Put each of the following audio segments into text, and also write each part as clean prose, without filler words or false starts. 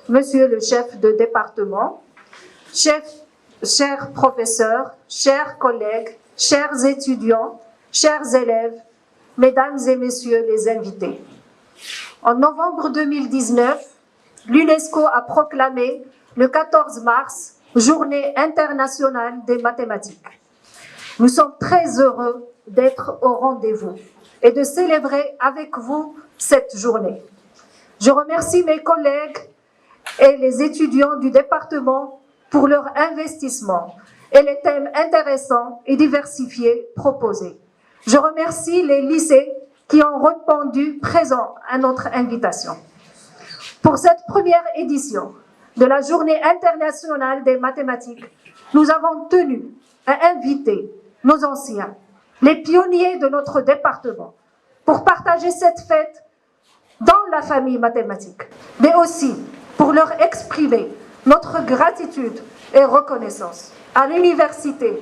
Monsieur le chef de département, chers professeurs, chers collègues, chers étudiants, chers élèves, mesdames et messieurs les invités. En novembre 2019, l'UNESCO a proclamé le 14 mars Journée internationale des mathématiques. Nous sommes très heureux d'être au rendez-vous et de célébrer avec vous cette journée. Je remercie mes collègues et les étudiants du département pour leur investissement et les thèmes intéressants et diversifiés proposés. Je remercie les lycées qui ont répondu présents à notre invitation. Pour cette première édition de la Journée internationale des mathématiques, nous avons tenu à inviter nos anciens, les pionniers de notre département, pour partager cette fête dans la famille mathématique, mais aussi pour leur exprimer notre gratitude et reconnaissance. À l'université,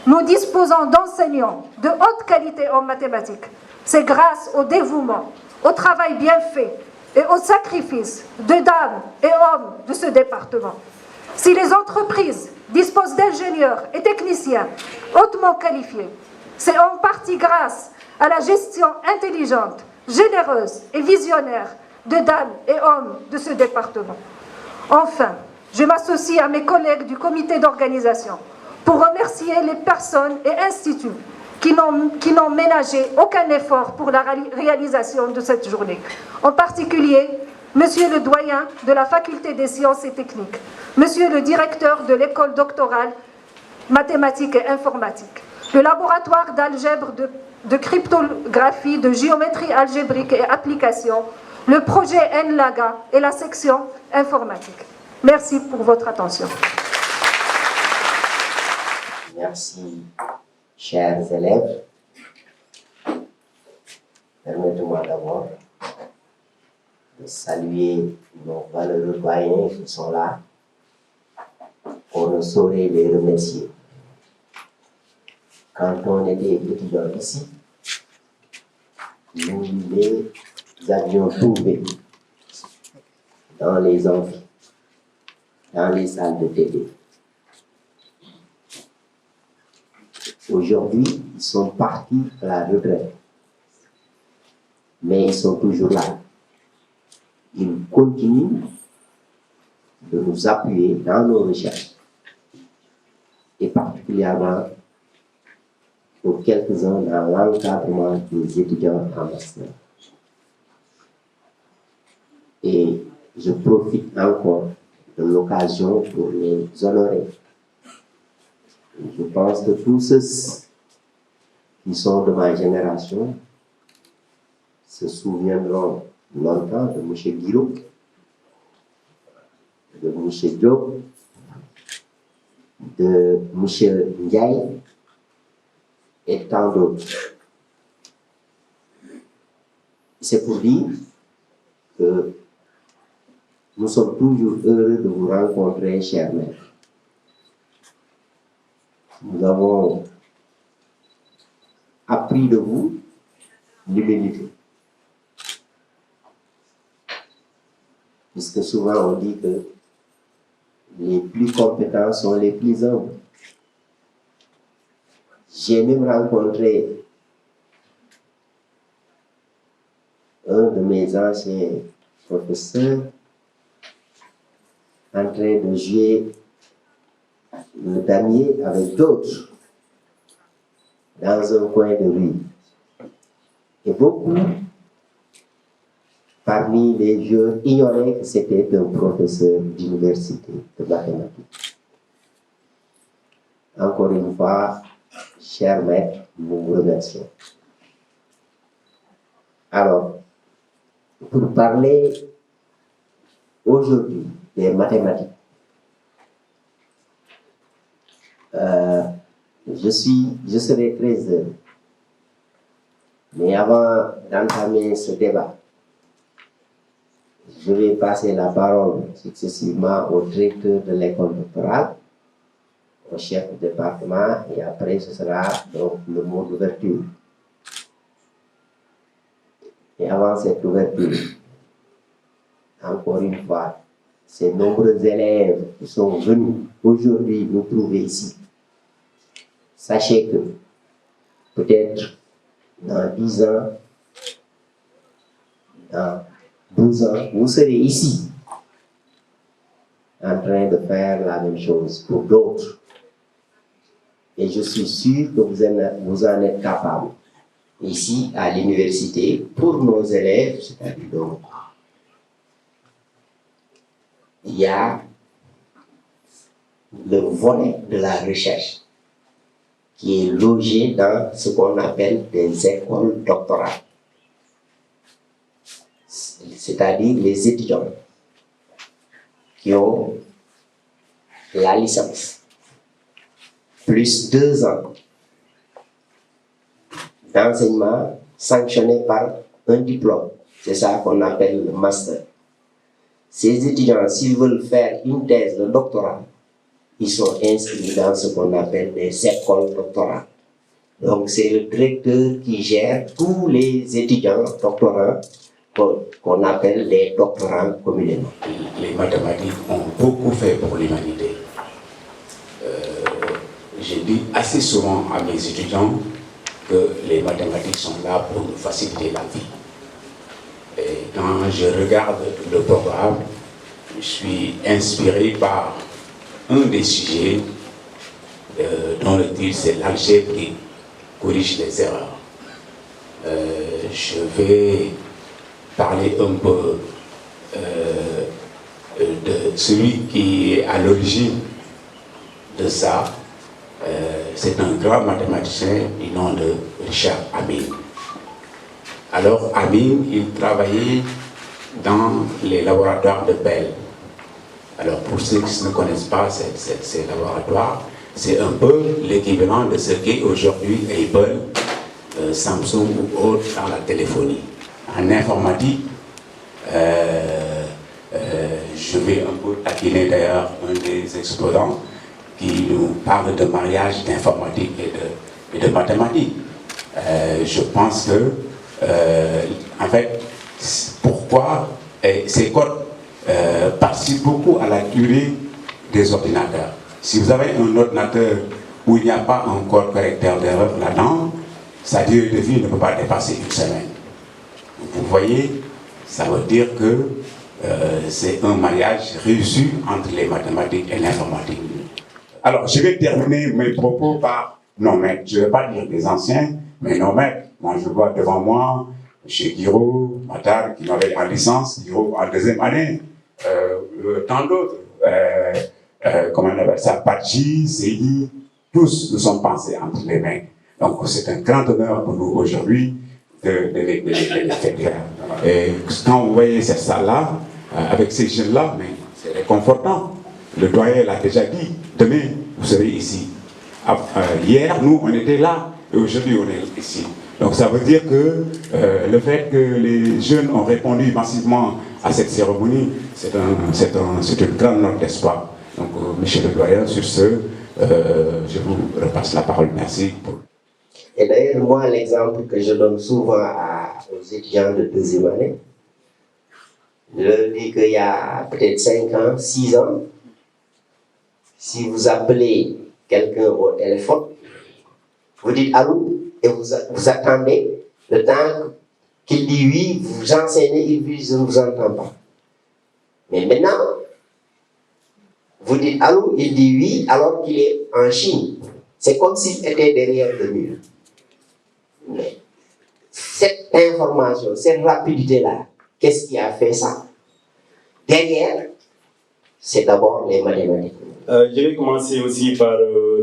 nous disposons d'enseignants de haute qualité en mathématiques. C'est grâce au dévouement, au travail bien fait et au sacrifice de dames et hommes de ce département. Si les entreprises disposent d'ingénieurs et techniciens hautement qualifiés, c'est en partie grâce à la gestion intelligente, généreuse et visionnaire de dames et hommes de ce département. Enfin, je m'associe à mes collègues du comité d'organisation pour remercier les personnes et instituts qui n'ont ménagé aucun effort pour la réalisation de cette journée. En particulier, Monsieur le doyen de la faculté des sciences et techniques, Monsieur le directeur de l'école doctorale mathématiques et informatique, le laboratoire d'algèbre, de cryptographie, de géométrie algébrique et application, le projet NLAGA et la section informatique. Merci pour votre attention. Merci, chers élèves. Permettez-moi d'abord de saluer nos valeureux doyens qui sont là. On ne saurait les remercier. Quand on était étudiants ici, nous les avions trouvés dans les amphis, dans les salles de télé. Aujourd'hui, ils sont partis à la retraite, mais ils sont toujours là. Ils continuent de nous appuyer dans nos recherches, et particulièrement pour quelques-uns dans l'encadrement des étudiants en master. Et je profite encore de l'occasion pour les honorer. Je pense que tous ceux qui sont de ma génération se souviendront longtemps de M. Guiraud, de M. Diop, de M. Ndiaye et tant d'autres. C'est pour dire que nous sommes toujours heureux de vous rencontrer, chers maîtres. Nous avons appris de vous l'humilité. Puisque souvent on dit que les plus compétents sont les plus humbles. J'ai même rencontré un de mes anciens professeurs en train de jouer le damier avec d'autres dans un coin de rue. Et beaucoup, parmi les jeunes, ignoraient que c'était un professeur d'université de mathématiques. Encore une fois, chers maîtres, nous vous remercions. Alors, pour parler aujourd'hui des mathématiques, je serai très heureux. Mais avant d'entamer ce débat, je vais passer la parole successivement au directeur de l'école doctorale, au chef de département, et après ce sera donc le mot d'ouverture. Et avant cette ouverture, encore une fois, ces nombreux élèves qui sont venus aujourd'hui nous trouver ici, sachez que peut-être dans 10 ans, dans 12 ans, vous serez ici en train de faire la même chose pour d'autres. Et je suis sûr que vous en êtes capable. Ici, à l'université, pour nos élèves, c'est-à-dire donc, il y a le volet de la recherche qui est logé dans ce qu'on appelle des écoles doctorales, c'est-à-dire les étudiants qui ont la licence, plus 2 ans d'enseignement sanctionné par un diplôme. C'est ça qu'on appelle le master. Ces étudiants, s'ils veulent faire une thèse de doctorat, ils sont inscrits dans ce qu'on appelle des écoles doctorales. Donc, c'est le directeur qui gère tous les étudiants doctorants qu'on appelle les doctorants communément. Les mathématiques ont beaucoup fait pour l'humanité. J'ai dit assez souvent à mes étudiants que les mathématiques sont là pour nous faciliter la vie. Et quand je regarde le programme, je suis inspiré par un des sujets dont le titre c'est l'algèbre qui corrige les erreurs. Je vais parler un peu de celui qui est à l'origine de ça. C'est un grand mathématicien du nom de Richard Amin. Alors Amin, il travaillait dans les laboratoires de Bell. Alors pour ceux qui ne connaissent pas ces laboratoires, c'est un peu l'équivalent de ce qu'est aujourd'hui Apple, Samsung ou autre dans la téléphonie. En informatique, je vais un peu taquiner d'ailleurs un des exposants qui nous parle de mariage d'informatique et de mathématiques. Je pense que, en fait, pourquoi ces codes participent beaucoup à la durée des ordinateurs. Si vous avez un ordinateur où il n'y a pas un code correcteur d'erreur là-dedans, sa durée de vie ne peut pas dépasser 1 semaine. Vous voyez, ça veut dire que c'est un mariage réussi entre les mathématiques et l'informatique. Alors, je vais terminer mes propos par nos maîtres. Je ne vais pas dire les anciens, mais nos maîtres. Moi, je vois devant moi M. Guiraud, Matar, qui m'avait en licence, Guiraud en 2e année, tant d'autres. Comment on appelle ça, Padji, Seydi, tous nous sont pensés entre les mains. Donc, c'est un grand honneur pour nous aujourd'hui de les faire. Et quand vous voyez cette salle-là, avec ces jeunes-là, mais c'est réconfortant. Le doyen l'a déjà dit, demain, vous serez ici. Hier, nous, on était là, et aujourd'hui, on est ici. Donc ça veut dire que le fait que les jeunes ont répondu massivement à cette cérémonie, c'est une grande note d'espoir. Donc, monsieur le doyen, sur ce, je vous repasse la parole. Merci. Et d'ailleurs, moi, l'exemple que je donne souvent aux étudiants de 2e année, je leur dis qu'il y a peut-être 5 ans, 6 ans, si vous appelez quelqu'un au téléphone, vous dites allô et vous attendez le temps qu'il dit oui, vous enseignez, il dit je ne vous entends pas. Mais maintenant, vous dites allô, il dit oui, alors qu'il est en Chine. C'est comme s'il était derrière le mur. Mais cette information, cette rapidité-là, qu'est-ce qui a fait ça? Derrière, c'est d'abord les mathématiques. Je vais commencer aussi par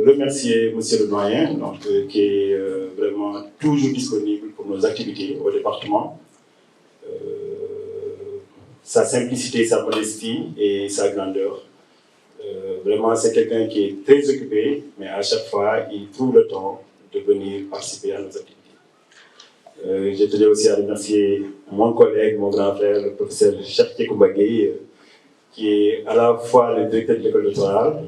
remercier monsieur le doyen, donc, qui est vraiment toujours disponible pour nos activités au département. Sa simplicité, sa modestie et sa grandeur. Vraiment, c'est quelqu'un qui est très occupé, mais à chaque fois, il trouve le temps de venir participer à nos activités. Je tenais aussi à remercier mon collègue, mon grand frère, le professeur Cheikh Koumbagé, qui est à la fois le directeur de l'école doctorale,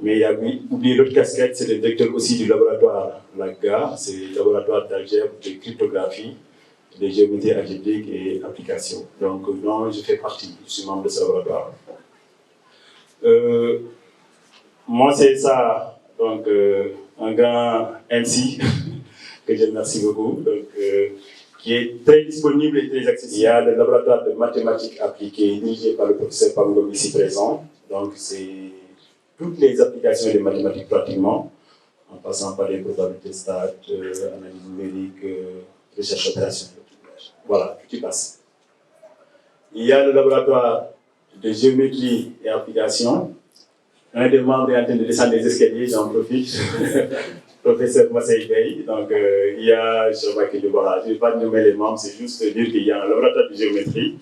mais il a oublié l'autre casquette, c'est le directeur aussi du laboratoire LAGA, c'est le laboratoire d'algèbre, de cryptographie, de géométrie algébrique et application. Donc, non, je fais partie, je suis membre de ce laboratoire. Moi, c'est ça, donc un grand MC que je remercie beaucoup, donc, qui est très disponible et très accessible. Il y a le laboratoire de mathématiques appliquées dirigé par le professeur Pamgom ici présent. Donc, c'est toutes les applications des mathématiques pratiquement, en passant par les probabilités stats, analyse numérique, recherche opérationnelle. Voilà, tout y passe. Il y a le laboratoire de géométrie et application. Un des membres est en train de descendre les escaliers, j'en profite. Professeur Massey Gueye. Donc, il y a, je ne vais pas nommer les membres, c'est juste dire qu'il y a un laboratoire de géométrie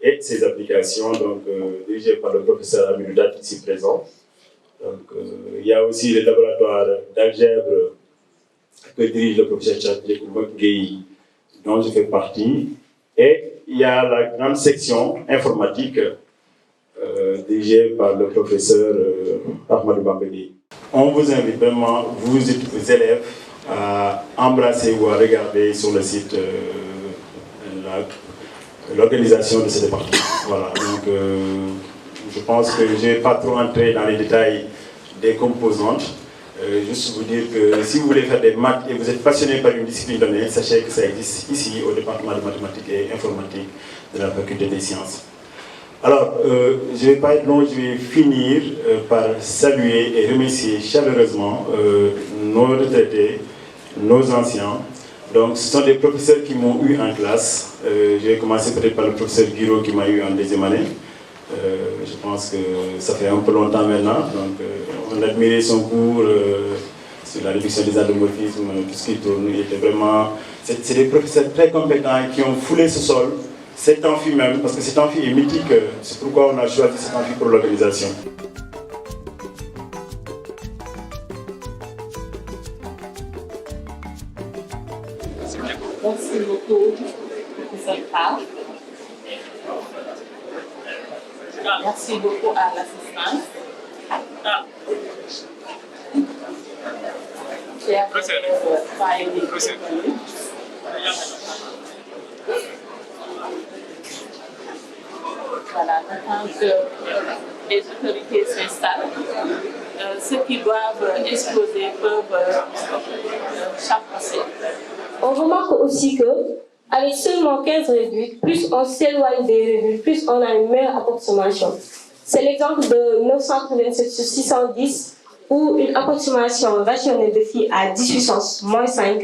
et ses applications, donc dirigé par le professeur Amiloudat ici présent. Donc, il y a aussi le laboratoire d'algèbre que dirige le professeur Chadjek Gueye, dont je fais partie. Et il y a la grande section informatique dirigée par le professeur Ahmadou Bambeli. On vous invite vraiment, vous élèves, à embrasser ou à regarder sur le site l'organisation de ce département. Voilà, donc je pense que je ne vais pas trop entrer dans les détails des composantes. Juste vous dire que si vous voulez faire des maths et vous êtes passionné par une discipline donnée, sachez que ça existe ici au département de mathématiques et informatique de la faculté des sciences. Alors, je ne vais pas être long, je vais finir par saluer et remercier chaleureusement nos retraités, nos anciens. Donc, ce sont des professeurs qui m'ont eu en classe. Je vais commencer peut-être par le professeur Guiraud qui m'a eu en deuxième année. Je pense que ça fait un peu longtemps maintenant. Donc, on admirait son cours sur la réduction des endomorphismes, tout ce qui tourne. Il était vraiment... C'est des professeurs très compétents qui ont foulé ce sol. Cet amphi même, parce que cet amphi est mythique, c'est pourquoi on a choisi cet amphi pour l'organisation. Merci beaucoup, professeur Carl. Merci beaucoup à l'assistance. Voilà, tant que les autorités s'installent, ceux qui doivent exposer peuvent chapeauter. On remarque aussi que, avec seulement 15 réduites, plus on s'éloigne des réduites, plus on a une meilleure approximation. C'est l'exemple de 987 sur 610, où une approximation rationnelle de phi à 10 puissance moins 5,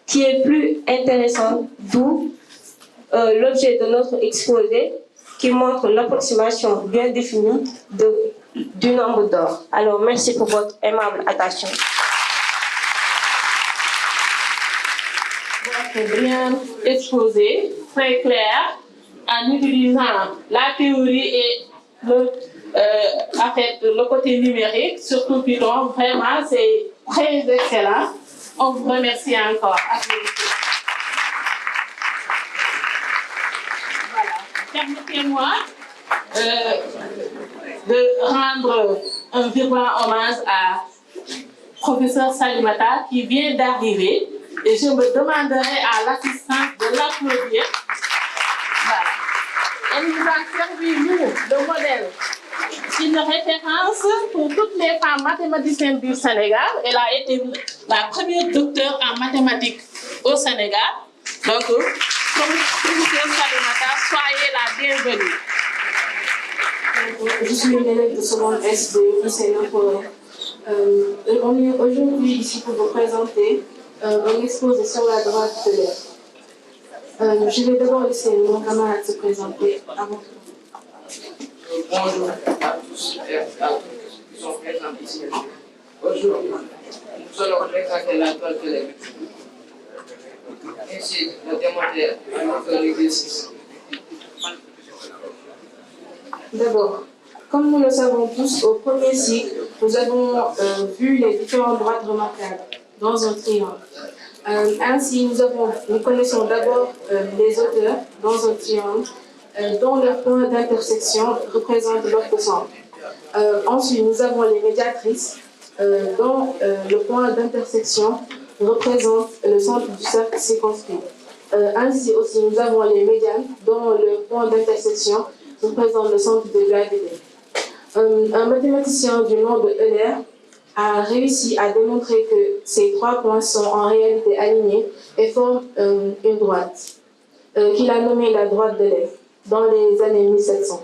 qui est plus intéressante, d'où l'objet de notre exposé, qui montre l'approximation bien définie du nombre d'or. Alors, merci pour votre aimable attention. Bien exposé, très clair, en utilisant la théorie et le côté numérique, surtout Python. Vraiment, c'est très excellent. On vous remercie encore. Voilà. Permettez-moi de rendre un vibrant hommage à professeur Salimata qui vient d'arriver. Et je me demanderai à l'assistante de l'applaudir. Voilà. Elle nous a servi, nous, le modèle, une référence pour toutes les femmes mathématiciennes du Sénégal. Elle a été la première docteure en mathématiques au Sénégal. Donc, professeur Salimata, soyez la bienvenue. Je suis une élève de seconde S de lycée Napoléon. On est aujourd'hui ici pour vous présenter un exposé sur la droite de l'air. Je vais d'abord laisser mon camarade se présenter avant tout. Bonjour à tous et à toutes qui sont présents ici. Aujourd'hui, nous allons présenter la droite de l'air. Ainsi, nous démontrer à notre exercice. D'abord, comme nous le savons tous, au premier cycle, nous avons vu les différentes droites remarquables dans un triangle. Ainsi, nous connaissons d'abord les auteurs dans un triangle dont leur point d'intersection représente l'autre centre. Ensuite, nous avons les médiatrices dont le point d'intersection représente le centre du cercle circonscrit. Ainsi aussi, nous avons les médianes dont le point d'intersection représente le centre de gravité. Un mathématicien du nom de Euler a réussi à démontrer que ces 3 points sont en réalité alignés et forment une droite, qu'il a nommée la droite de l'Ève, dans les années 1700.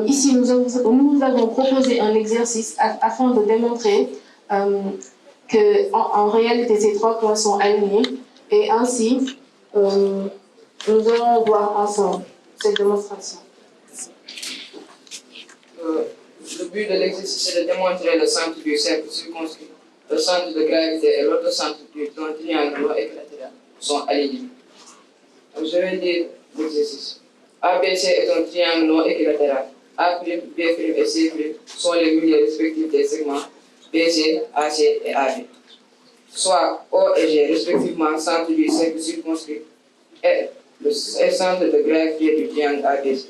Ici, nous avons proposé un exercice afin de démontrer que, en réalité, ces 3 points sont alignés, et ainsi, nous allons voir ensemble cette démonstration. Le but de l'exercice est de démontrer le centre du cercle circonscrit, le centre de gravité et l'autre centre d'un triangle non équilatéral sont alignés. Donc, je vais dire l'exercice. ABC est un triangle non équilatéral. A', B' et C' sont les milieux respectifs des segments BC, AC et AB. Soit O et G, respectivement centre du cercle circonscrit et le centre de gravité du triangle ABC.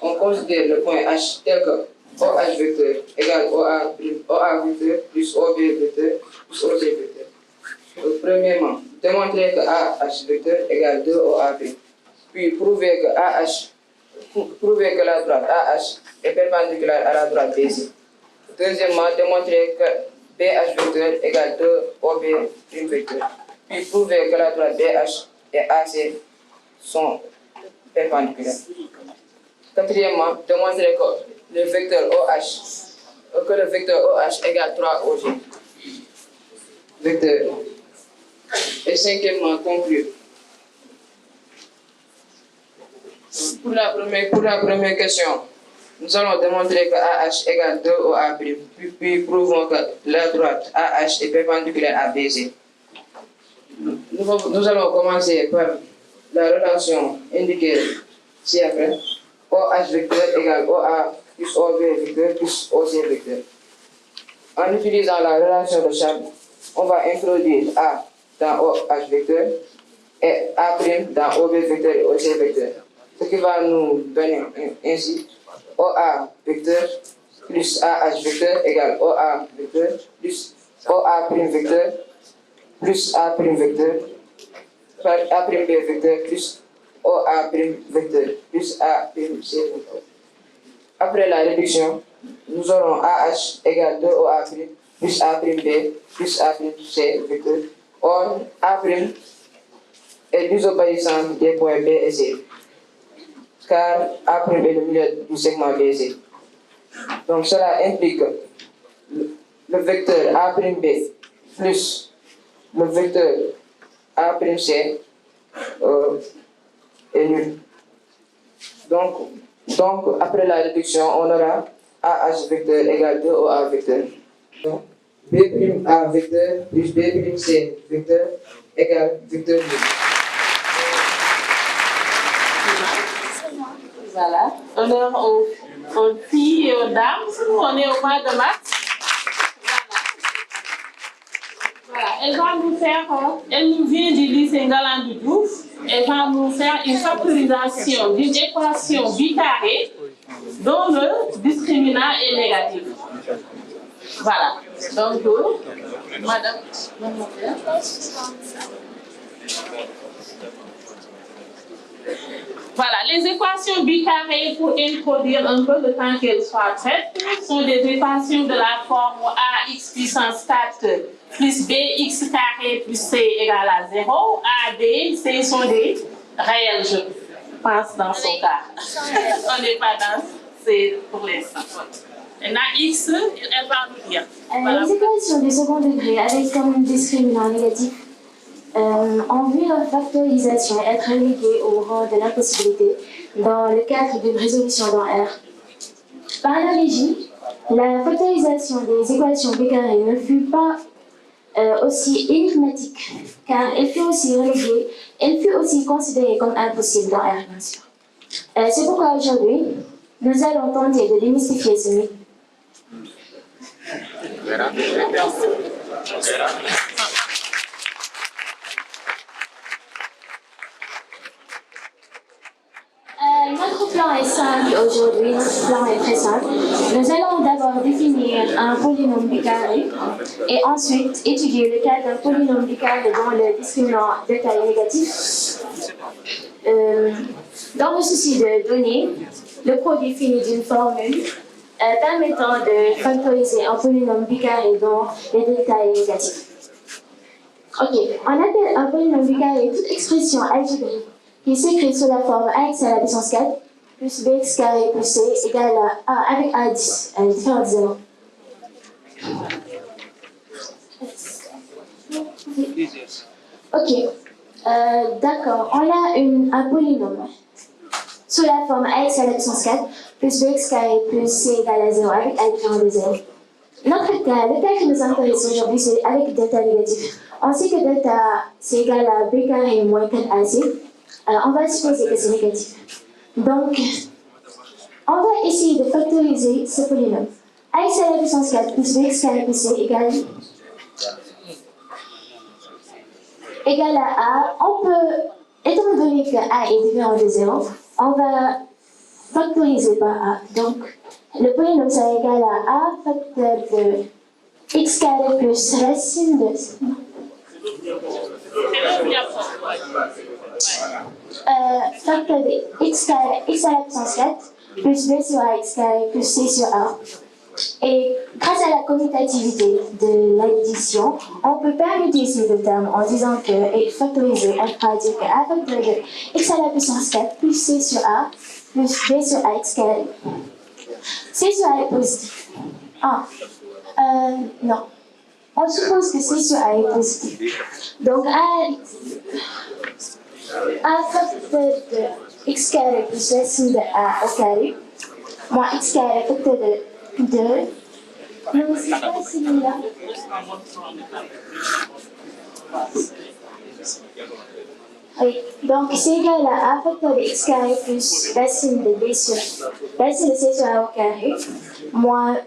On considère le point H tel que OH vecteur égale OA vecteur plus OB vecteur plus OC vecteur. Premièrement, démontrer que AH vecteur égale 2OAB. Puis prouver que la droite AH est perpendiculaire à la droite BC. Deuxièmement, démontrer que BH vecteur égale 2OB' vecteur. Puis prouver que la droite BH et AC sont perpendiculaires. Quatrièmement, démontrer que le vecteur OH égale 3OG. Vecteur. Et cinquièmement, conclure. Pour la première question, nous allons démontrer que AH égale 2OA', puis prouvons que la droite AH est perpendiculaire à BC. Nous allons commencer par la relation indiquée ci-après. OH vecteur égale OA plus OB vecteur plus OC vecteur. En utilisant la relation de Charles, on va introduire A dans OH vecteur et A' dans OB vecteur et OC vecteur. Ce qui va nous donner ainsi OA vecteur plus AH vecteur égale OA vecteur plus OA' vecteur plus A' vecteur par A'B vecteur plus OA' vecteur plus A' C vecteur. Après la réduction, nous aurons AH égale 2OA' plus A'B plus A'C vecteur. Or, A' est l'isobéissante des points B et C, car A' est le milieu du segment BC. Donc cela implique que le vecteur A'B plus le vecteur A'C est nul. Donc, après la réduction, on aura AH vecteur égale 2OA vecteur. Donc, B'A vecteur plus B'C vecteur égale vecteur nul. Voilà. Honneur aux filles et aux dames. On est au mois de mars. Voilà. Elle nous vient du lycée Ngalandou Diouf. Elle va nous faire une factorisation d'une équation bicarrée dont le discriminant est négatif. Voilà. Donc, madame. Voilà, les équations bicarrées, pour introduire un peu le temps qu'elles soient faites, sont des équations de la forme AX puissance 4 plus BX carré plus C égale à 0. A, B, C sont des réels, je pense, dans son cas. On n'est pas dans C pour l'instant. Maintenant, X, elle va nous dire. Voilà. Les équations du second degré avec comme discriminant négatif ont vu leur factorisation être reléguée au rang de l'impossibilité dans le cadre d'une résolution dans R. Par analogie, la factorisation des équations bicarrées ne fut pas aussi énigmatique, car elle fut aussi reléguée, elle fut aussi considérée comme impossible dans R, bien sûr. C'est pourquoi aujourd'hui, nous allons tenter de démystifier ce mythe. Notre plan est simple aujourd'hui, notre plan est très simple. Nous allons d'abord définir un polynôme bicarré et ensuite étudier le cas d'un polynôme bicarré dont le discriminant delta est négatif. Dans le souci de donner le produit fini d'une formule permettant de factoriser un polynôme bicarré dont les détails négatifs. Ok, on appelle un polynôme bicarré toute expression algébrique qui s'écrit sous la forme ax à la puissance 4 plus bx carré plus c égale à a avec a différents zéros. Ok, d'accord, on a un polynôme sous la forme ax à la puissance 4 plus bx carré plus c égale à 0 avec a différent de 0. Notre cas, le cas qui nous intéresse aujourd'hui, c'est avec delta négatif. On sait que delta, c'est égal à b carré moins 4ac. On va supposer que c'est négatif. Donc, on va essayer de factoriser ce polynôme. Ax à la puissance 4 plus bx carré plus c égale à a. On peut, étant donné que a est différent de 0, on va factoriser par a. Donc, le polynôme sera égal à a facteur de x carré plus racine de facteur de x carré, x à la puissance 4 plus b sur a x carré plus c sur a. Et grâce à la commutativité de l'addition, on peut permuter ces deux termes en disant que, et factoriser, on pourra dire que a facteur de x à la puissance 4 plus c sur a plus b sur a x carré. C sur A est positif. Ah, non. On suppose que C sur A est positif. Donc, A facteur de x carré plus racine de A au carré, moins x carré facteur de 2. Non, c'est pas celui-là. Oui, donc c'est égal à a facteur de x carré plus racine de b sur racine de c sur a au carré moins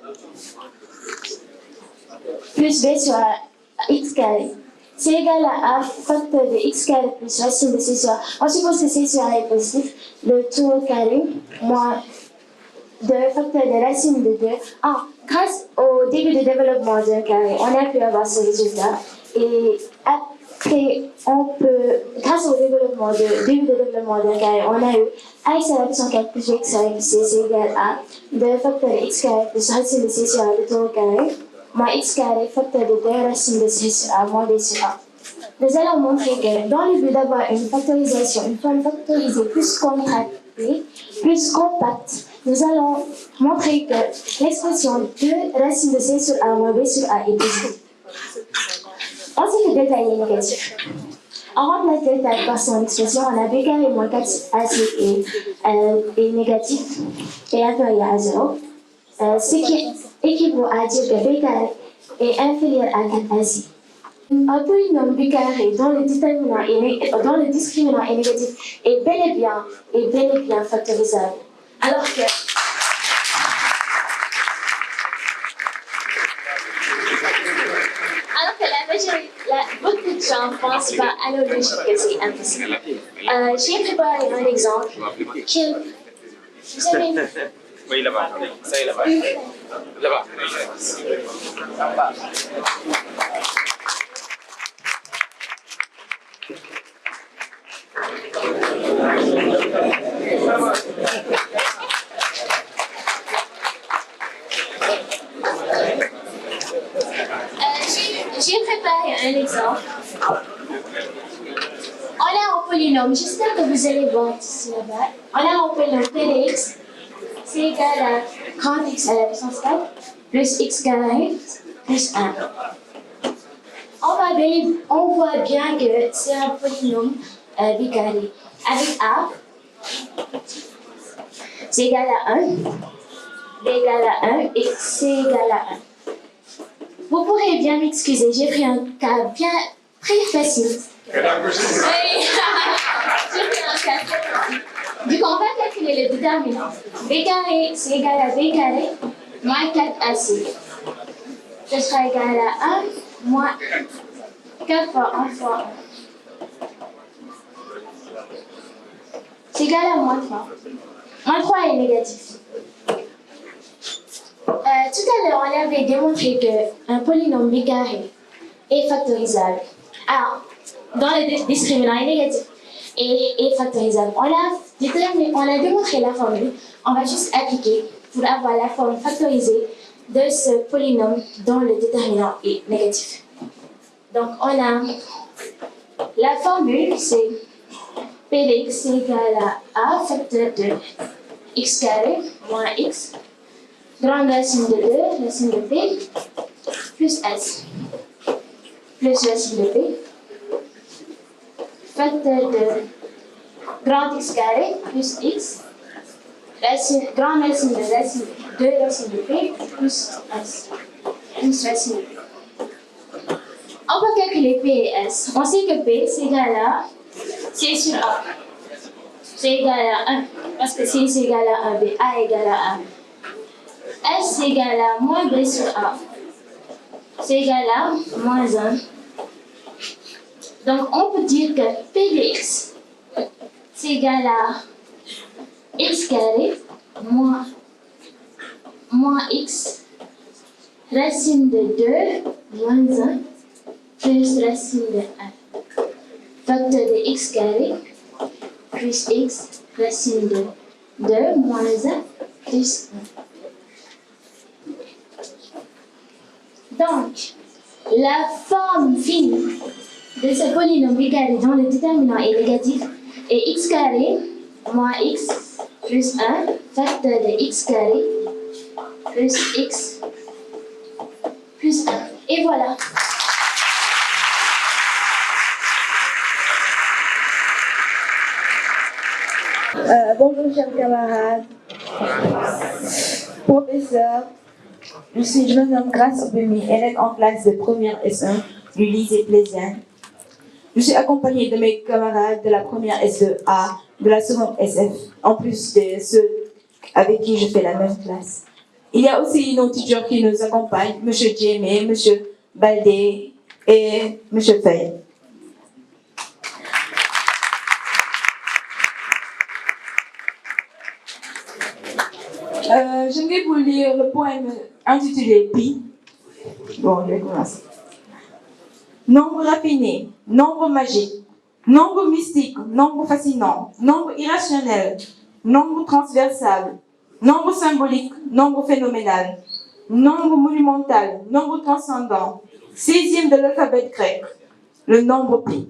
plus b sur a x carré. C'est égal à a facteur de x carré plus racine de c sur a. On suppose que c sur a est positif, le tout au carré moins 2 facteur de racine de 2. Ah, grâce au début de développement d'un carré, on a pu avoir ce résultat et après, grâce au début de développement d'un carré, on a eu ax à la puissance 4 plus x carré plus c, c'est égal à 2 facteur de x carré plus racine de c sur a, le tout au carré, moins x carré facteur de 2 racine de c sur a, moins b sur a. Nous allons montrer que dans le but d'avoir une factorisation, une forme factorisée plus contractée, plus compacte, nous allons montrer que l'expression 2 racine de c sur a moins b sur a est positive. On sait que delta est négatif. On remplace delta par son expression, on a b carré moins 4ac est négatif et inférieur à 0, ce qui équivaut à dire que b carré est inférieur à 4ac. Un polynôme bicarré dont le discriminant est négatif est bel et bien factorisable. Alors que beaucoup de gens pensent par analogie que c'est impossible. J'ai préparé un exemple. Vous avez une... Oui, là-bas. Ça est là-bas. Là-bas. J'ai préparé un exemple. On a un polynôme, j'espère que vous allez voir ici là-bas. On a un polynôme p de x, c'est égal à grand x à la puissance 4 plus x carré plus 1. On voit bien que c'est un polynôme bicarré. Avec a, c'est égal à 1, b égal à 1 et c égal à 1. Vous pourrez bien m'excuser, j'ai pris un cas bien très facile. Oui, j'ai pris un cas très facile. Du coup, on va calculer le déterminant. B carré, c'est égal à b carré moins 4ac. Ce sera égal à 1 moins 4 fois 1 fois 1. C'est égal à moins 3. Moins 3 est négatif. Tout à l'heure, on avait démontré qu'un polynôme bicarré est factorisable. Alors, dans le discriminant est négatif et est factorisable. On a démontré la formule, on va juste appliquer pour avoir la forme factorisée de ce polynôme dont le déterminant est négatif. Donc, on a la formule, c'est P de x est égal à A facteur de x carré moins x, grande racine de 2, racine de P, plus S, plus racine de P, facteur de grand X carré plus X, grande racine de racine 2 racine de P plus S, plus racine de P. On peut calculer P et S. On sait que P c'est égal à C sur A. C'est égal à 1, parce que C c'est égal à 1, B, A égale à 1. S c'est égal à moins B sur A. C'est égal à moins 1. Donc on peut dire que P de X c'est égal à X carré moins X racine de 2 moins 1 plus racine de 1. Facteur de X carré plus X racine de 2 moins 1 plus 1. Donc, la forme finie de ce polynôme carré dont le déterminant est négatif est x carré moins x plus 1 facteur de x carré plus x plus 1. Et voilà. Bonjour chers camarades, professeurs, je me nomme Grace Obemi, élève en classe de première S1 du lycée Plaisienne. Je suis accompagnée de mes camarades de la première SEA, de la seconde SF, en plus de ceux avec qui je fais la même classe. Il y a aussi nos teachers qui nous accompagnent, M. Djemé, M. Baldé et M. Fay. J'aimerais vous lire le poème intitulé Pi. Bon, je vais commencer. Nombre raffiné, nombre magique, nombre mystique, nombre fascinant, nombre irrationnel, nombre transversal, nombre symbolique, nombre phénoménal, nombre monumental, nombre transcendant, 6e de l'alphabet grec, le nombre pi.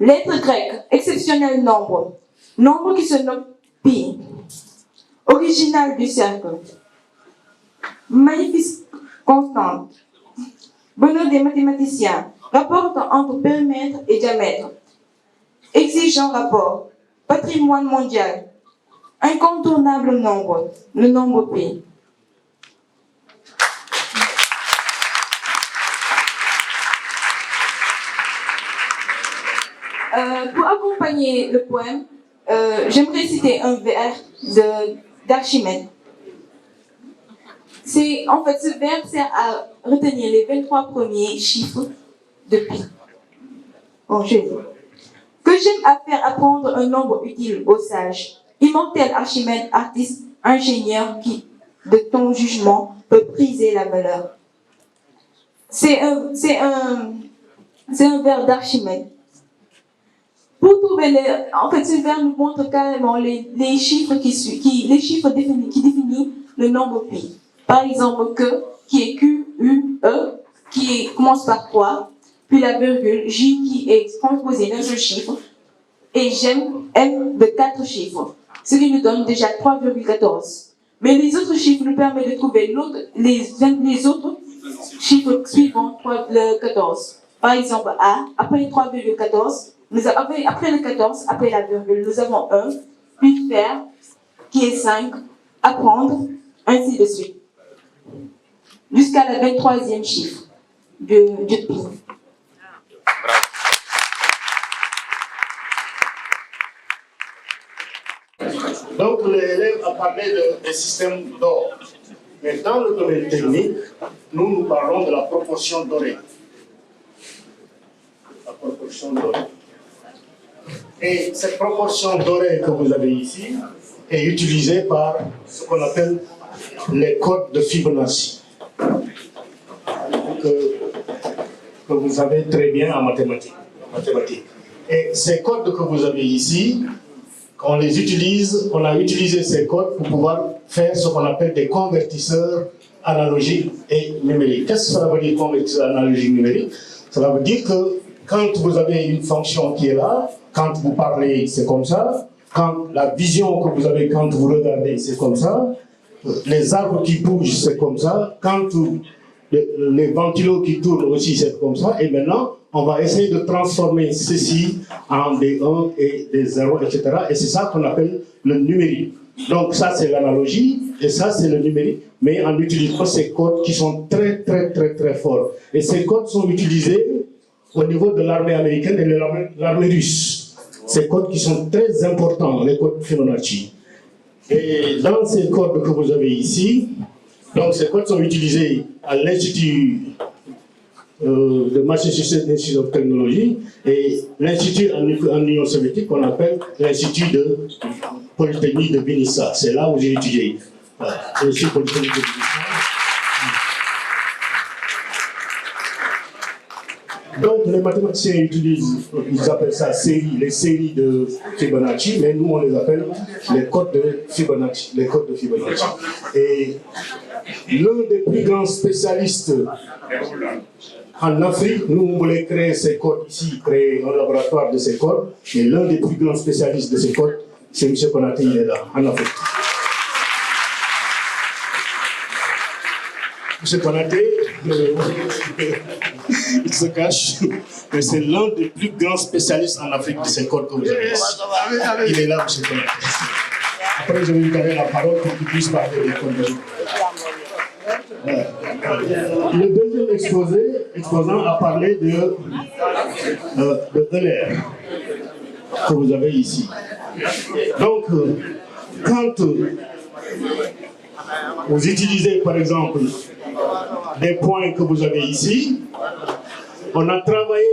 Lettre grecque, exceptionnel nombre, nombre qui se nomme pi, original du cercle, magnifique constante, bonheur des mathématiciens, rapport entre périmètre et diamètre, exigeant rapport, patrimoine mondial, incontournable nombre, le nombre pi. Pour accompagner le poème, j'aimerais citer un vers d'Archimède. En fait, ce vers sert à retenir les 23 premiers chiffres de pi. Bon, je vais dire. Que j'aime à faire apprendre un nombre utile aux sages, immortel Archimède, artiste, ingénieur qui, de ton jugement, peut priser la valeur. C'est un vers d'Archimède. Pour trouver en fait, ce vers nous montre carrément les chiffres qui définissent le nombre pi. Par exemple, que, qui est Q, U, E, qui commence par 3, puis la virgule, J, qui est composé d'un seul chiffre, et j'aime, M, de 4 chiffres, ce qui nous donne déjà 3,14. Mais les autres chiffres nous permettent de trouver les autres chiffres suivants le 14. Par exemple, A, après 3,14, après le 14, après la virgule, nous avons 1, puis faire, qui est 5, apprendre, ainsi de suite. Jusqu'à la 23e chiffre de pi. Donc l'élève a parlé d'un système d'or. Mais dans le domaine technique, nous parlons de la proportion dorée. La proportion dorée. Et cette proportion dorée que vous avez ici est utilisée par ce qu'on appelle les codes de Fibonacci, que vous avez très bien en mathématiques. Et ces codes que vous avez ici, on a utilisé ces codes pour pouvoir faire ce qu'on appelle des convertisseurs analogiques et numériques. Qu'est-ce que ça veut dire convertisseur analogique numérique? Cela veut dire que quand vous avez une fonction qui est là, quand vous parlez, c'est comme ça. Quand la vision que vous avez quand vous regardez, c'est comme ça. Les arbres qui bougent, c'est comme ça. Quand les ventilos qui tournent aussi, c'est comme ça. Et maintenant, on va essayer de transformer ceci en des 1 et des 0, etc. Et c'est ça qu'on appelle le numérique. Donc ça, c'est l'analogie, et ça, c'est le numérique, mais en utilisant ces codes qui sont très, très, très, très forts. Et ces codes sont utilisés au niveau de l'armée américaine et de l'armée russe. Ces codes qui sont très importants, les codes Fibonacci. Et dans ces codes que vous avez ici, donc ces codes sont utilisés à l'Institut de Massachusetts Institute of Technology et l'Institut en Union soviétique qu'on appelle l'Institut de Polytechnique de Vinnytsia. C'est là où j'ai étudié. L'Institut Polytechnique de Vinnytsia. Donc les mathématiciens utilisent, ils appellent ça les séries de Fibonacci, mais nous on les appelle les codes de Fibonacci. Les codes de Fibonacci. Et l'un des plus grands spécialistes en Afrique, nous on voulait créer ces codes ici, créer un laboratoire de ces codes, mais l'un des plus grands spécialistes de ces codes, c'est M. Konaté, il est là, en Afrique. M. Konaté, il se cache, mais c'est l'un des plus grands spécialistes en Afrique de ces codes que vous avez ici. Il est là, M. Konaté. Après, je vais lui donner la parole pour qu'il puisse parler des codes. Le deuxième exposant a parlé de Euler que vous avez ici. Donc, quand vous utilisez par exemple des points que vous avez ici, on a travaillé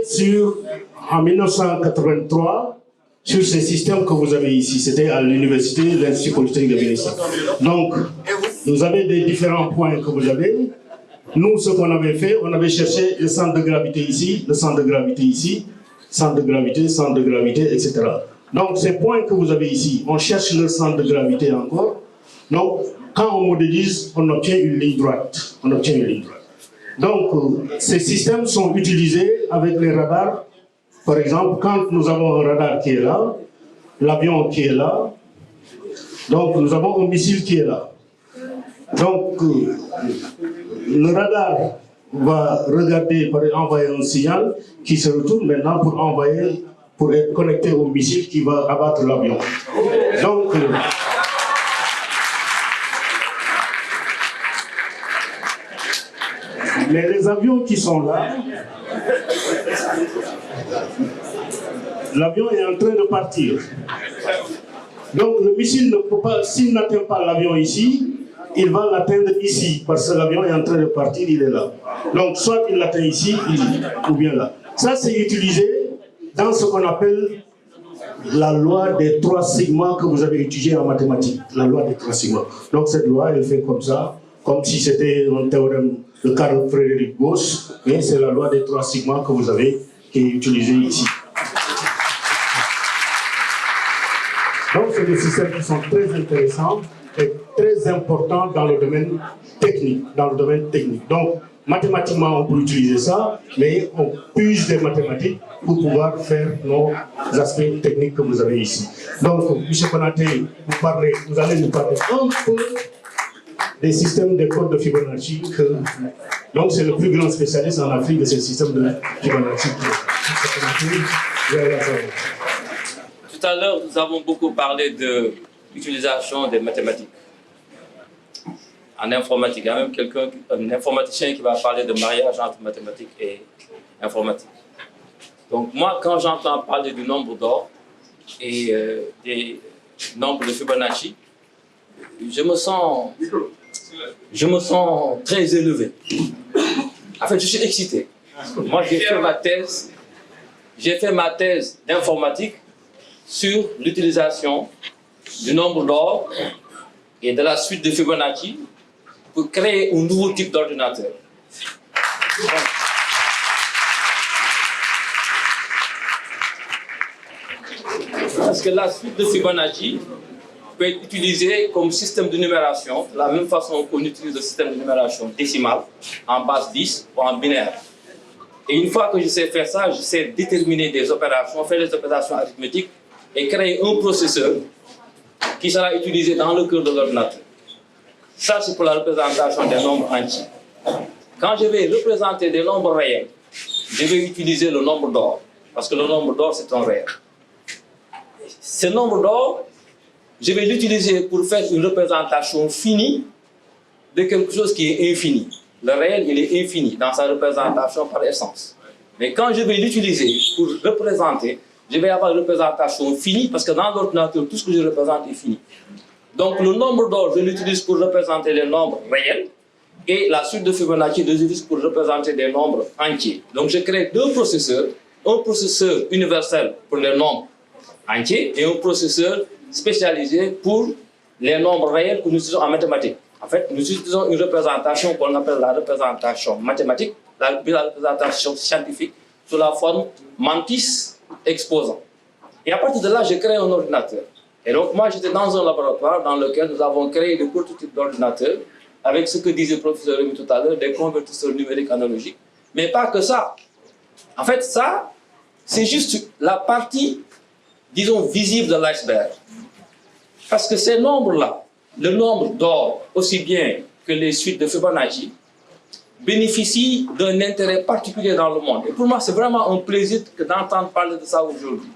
en 1983 sur ces systèmes que vous avez ici. C'était à l'université de l'Institut Polytechnique de Vinnytsia. Donc, vous avez des différents points que vous avez. Nous, ce qu'on avait fait, on avait cherché le centre de gravité ici, le centre de gravité ici, centre de gravité, etc. Donc, ces points que vous avez ici, on cherche le centre de gravité encore. Donc, quand on modélise, on obtient une ligne droite. Donc, ces systèmes sont utilisés avec les radars. Par exemple, quand nous avons un radar qui est là, l'avion qui est là, donc nous avons un missile qui est là. Donc, le radar va regarder, envoyer un signal qui se retourne maintenant pour être connecté au missile qui va abattre l'avion. Donc, mais les avions qui sont là, l'avion est en train de partir. Donc le missile ne peut pas, s'il n'atteint pas l'avion ici, il va l'atteindre ici, parce que l'avion est en train de partir, il est là. Donc soit il l'atteint ici, ou bien là. Ça c'est utilisé dans ce qu'on appelle la loi des 3 sigma que vous avez étudié en mathématiques. La loi des 3 sigma. Donc cette loi, elle fait comme ça, comme si c'était un théorème de Carl Friedrich Gauss, mais c'est la loi des 3 sigma que vous avez, qui est utilisée ici. Donc c'est des systèmes qui sont très intéressants et très importants dans le domaine technique. Donc mathématiquement on peut utiliser ça, mais on puise des mathématiques pour pouvoir faire nos aspects techniques que vous avez ici. Donc M. Konaté, vous allez nous parler un peu des systèmes de codes de Fibonacci. Donc c'est le plus grand spécialiste en Afrique de ces systèmes de Fibonacci. Tout à l'heure, nous avons beaucoup parlé de l'utilisation des mathématiques. En informatique, il y a même un informaticien qui va parler de mariage entre mathématiques et informatique. Donc moi, quand j'entends parler du nombre d'or et des nombres de Fibonacci, je me sens très élevé. En fait, je suis excité. Moi, j'ai fait ma thèse d'informatique sur l'utilisation du nombre d'or et de la suite de Fibonacci pour créer un nouveau type d'ordinateur. Parce que la suite de Fibonacci peut être utilisé comme système de numération, de la même façon qu'on utilise le système de numération décimale, en base 10 ou en binaire. Et une fois que je sais faire ça, je sais déterminer des opérations, faire des opérations arithmétiques et créer un processeur qui sera utilisé dans le cœur de l'ordinateur. Ça, c'est pour la représentation des nombres entiers. Quand je vais représenter des nombres réels, je vais utiliser le nombre d'or, parce que le nombre d'or, c'est un réel. Ce nombre d'or, je vais l'utiliser pour faire une représentation finie de quelque chose qui est infini. Le réel, il est infini dans sa représentation par essence. Mais quand je vais l'utiliser pour représenter, je vais avoir une représentation finie, parce que dans l'ordinateur, tout ce que je représente est fini. Donc le nombre d'or, je l'utilise pour représenter les nombres réels, et la suite de Fibonacci, je l'utilise pour représenter des nombres entiers. Donc je crée deux processeurs, un processeur universel pour les nombres entiers et un processeur spécialisé pour les nombres réels que nous utilisons en mathématiques. En fait, nous utilisons une représentation qu'on appelle la représentation mathématique, la représentation scientifique, sous la forme mantis exposant. Et à partir de là, j'ai créé un ordinateur. Et donc, moi, j'étais dans un laboratoire dans lequel nous avons créé des prototypes d'ordinateurs avec ce que disait le professeur Rémi tout à l'heure, des convertisseurs numériques analogiques. Mais pas que ça. En fait, ça, c'est juste la partie, disons, visible de l'iceberg. Parce que ces nombres-là, le nombre d'or, aussi bien que les suites de Fibonacci, bénéficient d'un intérêt particulier dans le monde. Et pour moi, c'est vraiment un plaisir d'entendre parler de ça aujourd'hui.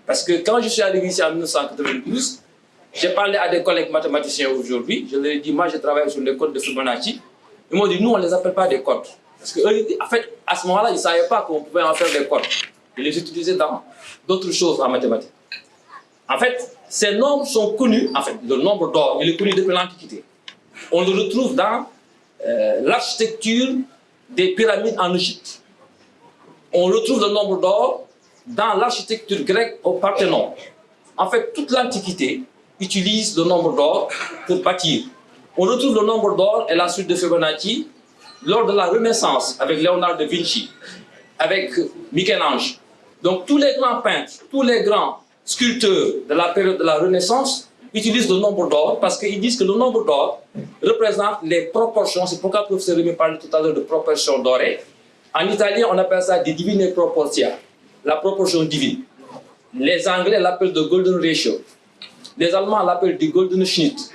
Parce que quand je suis arrivé ici en 1992, j'ai parlé à des collègues mathématiciens aujourd'hui, je leur ai dit, moi je travaille sur les codes de Fibonacci. Ils m'ont dit, nous on ne les appelle pas des codes. Parce qu'en fait, à ce moment-là, ils ne savaient pas qu'on pouvait en faire des codes. Ils les utilisaient dans d'autres choses en mathématiques. En fait, ces nombres sont connus, en fait, le nombre d'or, il est connu depuis l'Antiquité. On le retrouve dans l'architecture des pyramides en Égypte. On retrouve le nombre d'or dans l'architecture grecque au Parthénon. En fait, toute l'Antiquité utilise le nombre d'or pour bâtir. On retrouve le nombre d'or et la suite de Fibonacci lors de la Renaissance avec Léonard de Vinci, avec Michel-Ange. Donc tous les grands peintres, tous les grands sculpteurs de la période de la Renaissance utilisent le nombre d'or parce qu'ils disent que le nombre d'or représente les proportions. C'est pourquoi le professeur Rémi parlait tout à l'heure de proportions dorées. En italien, on appelle ça des divine proportia, la proportion divine. Les Anglais l'appellent the golden ratio. Les Allemands l'appellent the golden Schnitt.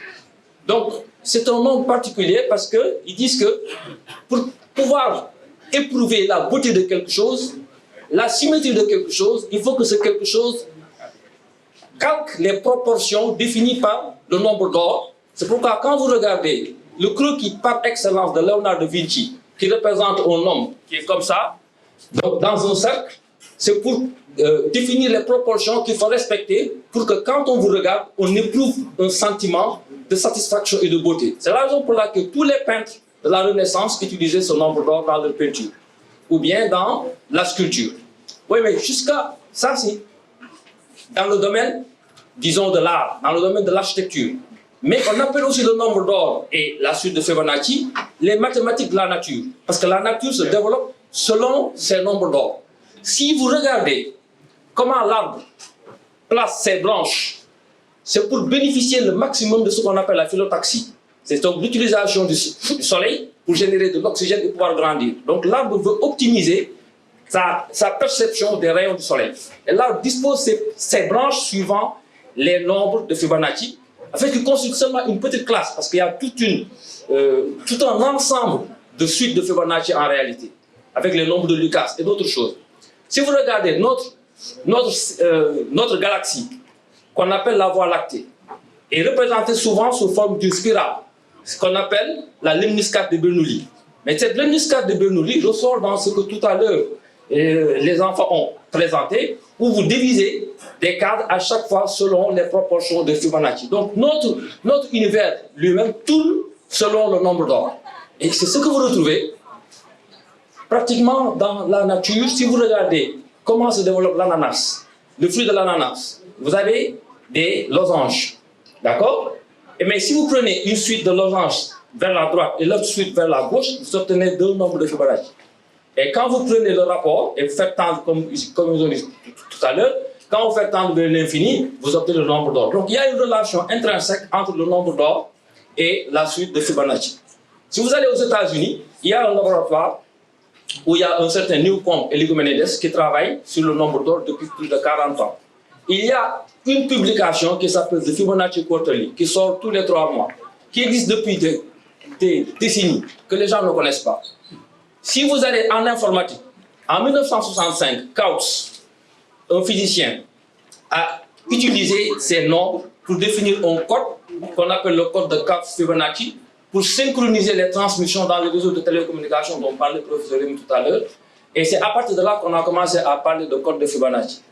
Donc, c'est un nom particulier parce qu'ils disent que pour pouvoir éprouver la beauté de quelque chose, la symétrie de quelque chose, il faut que ce quelque chose calque les proportions définies par le nombre d'or. C'est pourquoi quand vous regardez le croquis par excellence de Léonard de Vinci, qui représente un homme qui est comme ça, donc dans un cercle, c'est pour définir les proportions qu'il faut respecter pour que quand on vous regarde, on éprouve un sentiment de satisfaction et de beauté. C'est la raison pour laquelle tous les peintres de la Renaissance utilisaient ce nombre d'or dans leur peinture, ou bien dans la sculpture. Oui, mais jusqu'à ça, c'est dans le domaine, disons, de l'art, dans le domaine de l'architecture. Mais on appelle aussi le nombre d'or et la suite de Fibonacci les mathématiques de la nature. Parce que la nature se développe selon ces nombres d'or. Si vous regardez comment l'arbre place ses branches, c'est pour bénéficier le maximum de ce qu'on appelle la phyllotaxie. C'est donc l'utilisation du soleil pour générer de l'oxygène et pouvoir grandir. Donc l'arbre veut optimiser sa perception des rayons du soleil. Et l'arbre dispose ses branches suivant les nombres de Fibonacci, afin qu'il constitue seulement une petite classe, parce qu'il y a tout un ensemble de suites de Fibonacci en réalité, avec les nombres de Lucas et d'autres choses. Si vous regardez notre galaxie, qu'on appelle la Voie lactée, est représentée souvent sous forme d'une spirale, ce qu'on appelle la lemniscate de Bernoulli. Mais cette lemniscate de Bernoulli ressort dans ce que tout à l'heure les enfants ont présenté, où vous divisez des cadres à chaque fois selon les proportions de Fibonacci. Donc notre univers lui-même tourne selon le nombre d'or. Et c'est ce que vous retrouvez pratiquement dans la nature. Si vous regardez comment se développe l'ananas, le fruit de l'ananas, vous avez des losanges. D'accord? Mais si vous prenez une suite de losanges vers la droite et l'autre suite vers la gauche, vous obtenez deux nombres de Fibonacci. Et quand vous prenez le rapport et vous faites tendre, comme ils ont dit tout à l'heure, Quand vous faites tendre vers l'infini, vous obtenez le nombre d'or. Donc il y a une relation intrinsèque entre le nombre d'or et la suite de Fibonacci. Si vous allez aux États-Unis, il y a un laboratoire où il y a un certain Newcomb et Lygoménides qui travaillent sur le nombre d'or depuis plus de 40 ans. Il y a une publication qui s'appelle The Fibonacci Quarterly, qui sort tous les 3 mois, qui existe depuis des décennies, que les gens ne connaissent pas. Si vous allez en informatique, en 1965, Kautz, un physicien, a utilisé ces nombres pour définir un code qu'on appelle le code de Kautz-Fibonacci pour synchroniser les transmissions dans les réseaux de télécommunications dont parlait le professeur Rémy tout à l'heure. Et c'est à partir de là qu'on a commencé à parler de code de Fibonacci.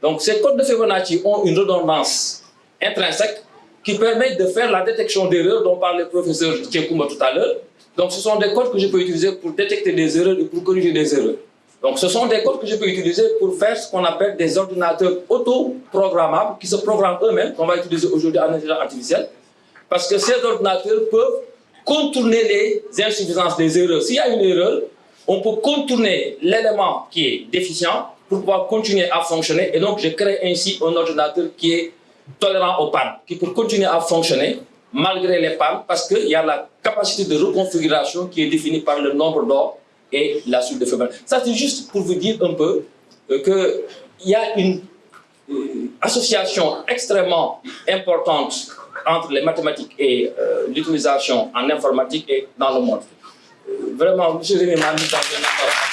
Donc ces codes de Fibonacci ont une redondance intrinsèque qui permet de faire la détection d'erreurs dont parlait le professeur Tchekoumba tout à l'heure. Donc ce sont des codes que je peux utiliser pour détecter des erreurs et pour corriger des erreurs. Donc ce sont des codes que je peux utiliser pour faire ce qu'on appelle des ordinateurs auto-programmables qui se programment eux-mêmes, qu'on va utiliser aujourd'hui en intelligence artificielle, parce que ces ordinateurs peuvent contourner les insuffisances des erreurs. S'il y a une erreur, on peut contourner l'élément qui est déficient pour pouvoir continuer à fonctionner. Et donc, je crée ainsi un ordinateur qui est tolérant aux pannes, qui peut continuer à fonctionner malgré les pannes, parce qu'il y a la capacité de reconfiguration qui est définie par le nombre d'or et la suite de Fibonacci. Ça, c'est juste pour vous dire un peu qu'il y a une association extrêmement importante entre les mathématiques et l'utilisation en informatique et dans le monde. Vraiment, M. Rémy m'a mis dans un embarras.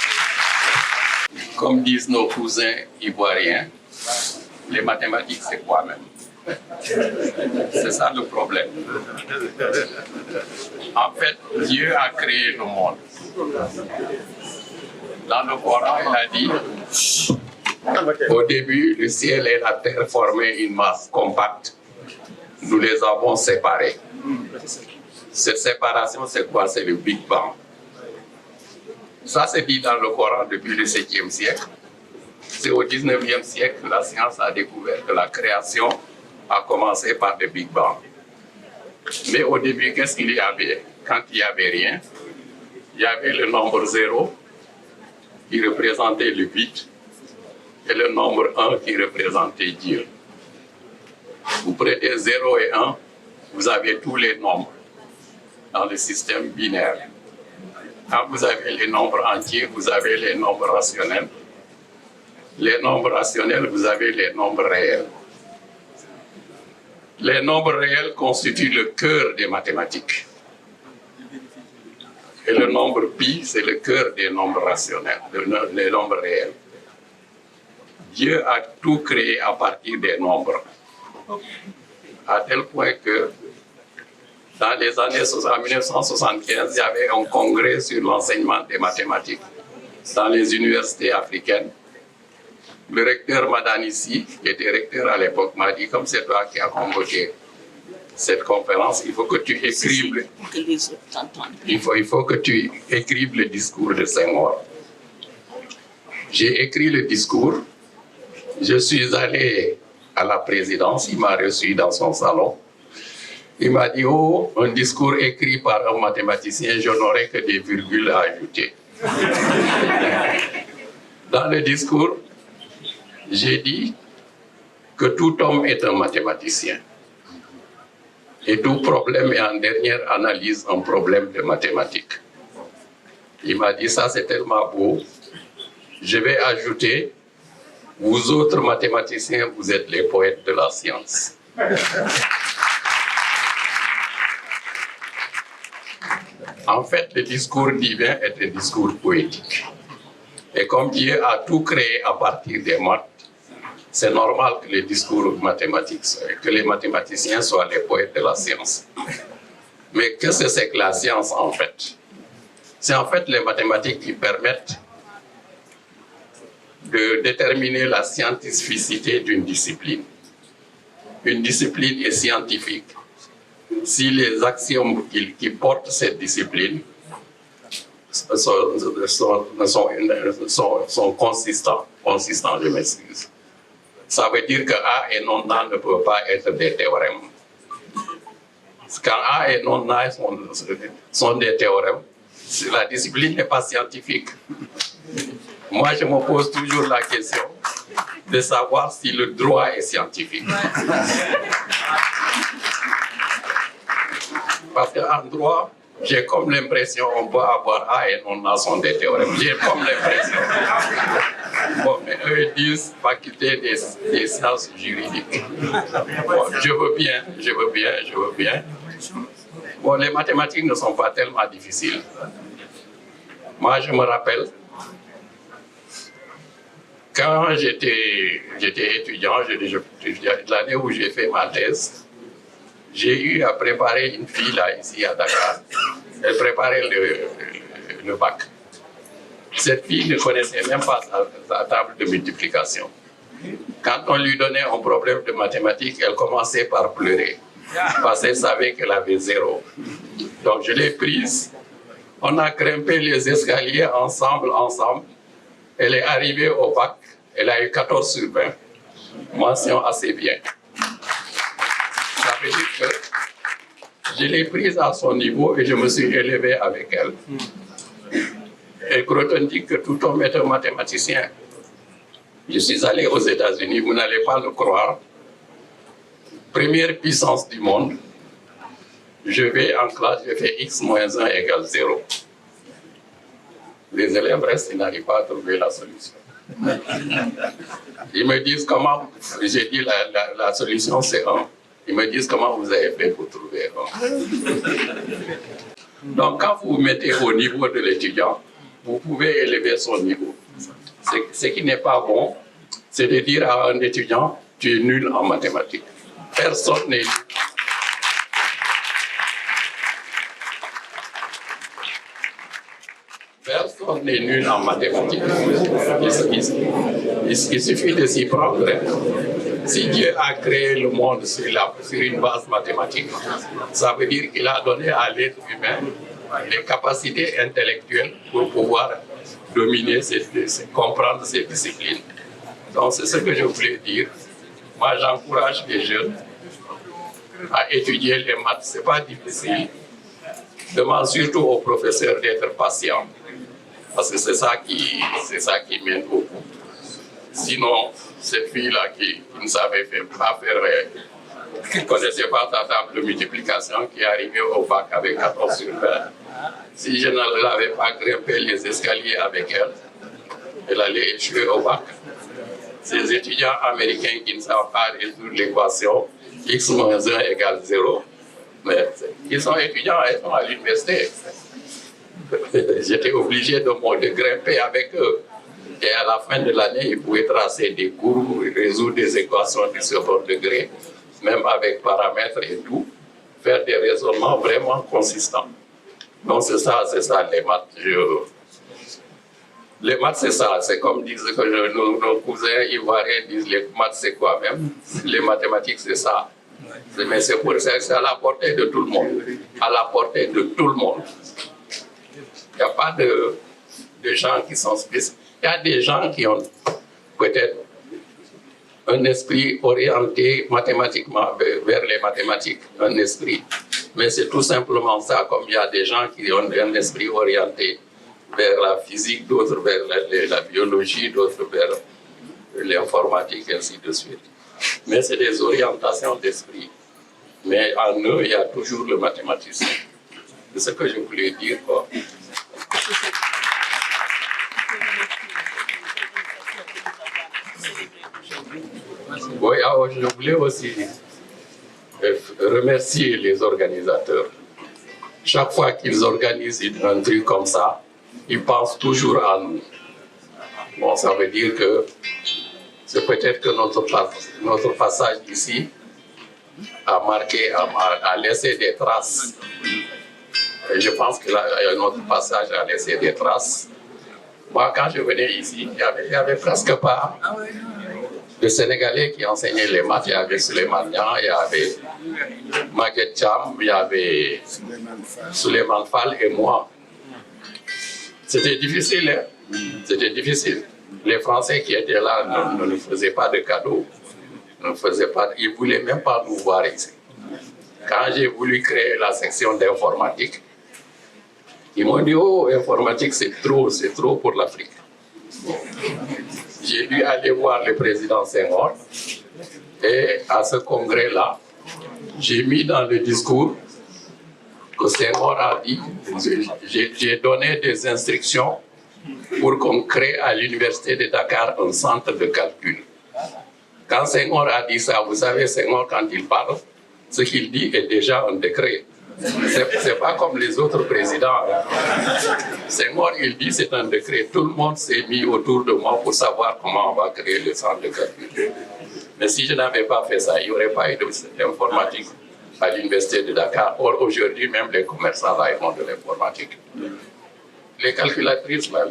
Comme disent nos cousins ivoiriens, les mathématiques, c'est quoi même? C'est ça le problème. En fait, Dieu a créé le monde. Dans le Coran, il a dit, au début, le ciel et la terre formaient une masse compacte. Nous les avons séparés. Cette séparation, c'est quoi? C'est le Big Bang. Ça, c'est dit dans le Coran depuis le 7e siècle. C'est au 19e siècle que la science a découvert que la création a commencé par le Big Bang. Mais au début, qu'est-ce qu'il y avait? Quand il n'y avait rien, il y avait le nombre 0 qui représentait le vide et le nombre 1 qui représentait Dieu. Vous prenez 0 et 1, vous avez tous les nombres dans le système binaire. Quand vous avez les nombres entiers, vous avez les nombres rationnels. Les nombres rationnels, vous avez les nombres réels. Les nombres réels constituent le cœur des mathématiques. Et le nombre pi, c'est le cœur des nombres rationnels, les nombres réels. Dieu a tout créé à partir des nombres. À tel point que dans les années 1975, il y avait un congrès sur l'enseignement des mathématiques dans les universités africaines. Le recteur Madanissi, qui était recteur à l'époque, m'a dit, comme c'est toi qui as convoqué cette conférence, il faut que tu écrives, il faut que tu écrives le discours de Senghor. J'ai écrit le discours, je suis allé à la présidence, il m'a reçu dans son salon. Il m'a dit, oh, un discours écrit par un mathématicien, je n'aurai que des virgules à ajouter. Dans le discours, j'ai dit que tout homme est un mathématicien. Et tout problème est en dernière analyse un problème de mathématiques. Il m'a dit, ça c'est tellement beau. Je vais ajouter, vous autres mathématiciens, vous êtes les poètes de la science. En fait, le discours divin est un discours poétique. Et comme Dieu a tout créé à partir des maths, c'est normal que les discours mathématiques, que les mathématiciens soient les poètes de la science. Mais qu'est-ce que c'est que la science en fait? C'est en fait les mathématiques qui permettent de déterminer la scientificité d'une discipline. Une discipline est scientifique si les axiomes qui portent cette discipline sont consistants, je m'excuse. Ça veut dire que A et non A ne peuvent pas être des théorèmes. Quand A et non A sont des théorèmes, la discipline n'est pas scientifique. Moi, je me pose toujours la question, de savoir si le droit est scientifique. Parce qu'en droit, j'ai comme l'impression qu'on peut avoir A et non A sont des théorèmes. J'ai comme l'impression. Bon, mais eux disent faculté des sciences juridiques. Bon, je veux bien. Bon, les mathématiques ne sont pas tellement difficiles. Moi, je me rappelle, quand j'étais étudiant, l'année où j'ai fait ma thèse, j'ai eu à préparer une fille là, ici à Dakar. Elle préparait le bac. Cette fille ne connaissait même pas sa table de multiplication. Quand on lui donnait un problème de mathématiques, elle commençait par pleurer, parce qu'elle savait qu'elle avait 0. Donc je l'ai prise. On a grimpé les escaliers ensemble. Elle est arrivée au bac. Elle a eu 14 sur 20. Mention assez bien. Ça veut dire que je l'ai prise à son niveau et je me suis élevé avec elle. Et Croton dit que tout homme est un mathématicien. Je suis allé aux États-Unis, vous n'allez pas le croire. Première puissance du monde. Je vais en classe, je fais x moins 1 égale 0. Les élèves restent, ils n'arrivent pas à trouver la solution. Ils me disent comment, j'ai dit la solution c'est 1. Ils me disent comment vous avez fait pour trouver 1. Donc quand vous vous mettez au niveau de l'étudiant, vous pouvez élever son niveau. Ce qui n'est pas bon, c'est de dire à un étudiant, tu es nul en mathématiques. Personne n'est nul. Personne n'est nul en mathématiques. Il suffit de s'y prendre. Si Dieu a créé le monde sur une base mathématique, ça veut dire qu'il a donné à l'être humain les capacités intellectuelles pour pouvoir dominer, comprendre ces disciplines. Donc c'est ce que je voulais dire. Moi j'encourage les jeunes à étudier les maths. Ce n'est pas difficile. Je demande surtout aux professeurs d'être patients. Parce que c'est ça qui mène beaucoup. Sinon, cette fille-là qui ne savait pas faire, qui ne connaissait pas sa table de multiplication, qui est arrivée au bac avec 14 sur 20, si je ne l'avais pas grimpé les escaliers avec elle, elle allait échouer au bac. Ces étudiants américains qui ne savent pas résoudre l'équation x moins 1 égale 0, mais ils sont étudiants, ils sont à l'université. J'étais obligé de grimper avec eux. Et à la fin de l'année, ils pouvaient tracer des courbes, résoudre des équations du second degré, même avec paramètres et tout, faire des raisonnements vraiment consistants. Donc c'est ça les maths. Les maths, c'est ça. C'est comme disent que nos cousins ivoiriens disent, les maths, c'est quoi même? Les mathématiques, c'est ça. Mais c'est pour ça que c'est à la portée de tout le monde. À la portée de tout le monde. Il n'y a pas de gens qui sont spécialisés. Il y a des gens qui ont peut-être un esprit orienté mathématiquement vers les mathématiques, un esprit. Mais c'est tout simplement ça, comme il y a des gens qui ont un esprit orienté vers la physique, d'autres vers la biologie, d'autres vers l'informatique, ainsi de suite. Mais c'est des orientations d'esprit. Mais en eux, il y a toujours le mathématicien. C'est ce que je voulais dire, quoi. Oui, alors je voulais aussi remercier les organisateurs. Chaque fois qu'ils organisent un truc comme ça, ils pensent toujours à nous. Bon, ça veut dire que c'est peut-être que notre passage ici a marqué, a laissé des traces. Et je pense que notre passage a laissé des traces. Moi, quand je venais ici, il n'y avait presque pas de Sénégalais qui enseignaient les maths. Il y avait Souleymane Niang, il y avait Maguette Cham, il y avait Souleymane Fall et moi. C'était difficile, hein? C'était difficile. Les Français qui étaient là ne nous faisaient pas de cadeaux. Ils ne voulaient même pas nous voir ici. Quand j'ai voulu créer la section d'informatique, ils m'ont dit, oh, informatique, c'est trop pour l'Afrique. j'ai dû aller voir le président Senghor. Et à ce congrès-là, j'ai mis dans le discours que Senghor a dit, j'ai donné des instructions pour qu'on crée à l'université de Dakar un centre de calcul. Quand Senghor a dit ça, vous savez, Senghor, quand il parle, ce qu'il dit est déjà un décret. C'est pas comme les autres présidents. Senghor, il dit c'est un décret. Tout le monde s'est mis autour de moi pour savoir comment on va créer le centre de calcul. Mais si je n'avais pas fait ça, il n'y aurait pas eu d'informatique à l'université de Dakar. Or, aujourd'hui, même les commerçants là, ils ont de l'informatique. Les calculatrices, là,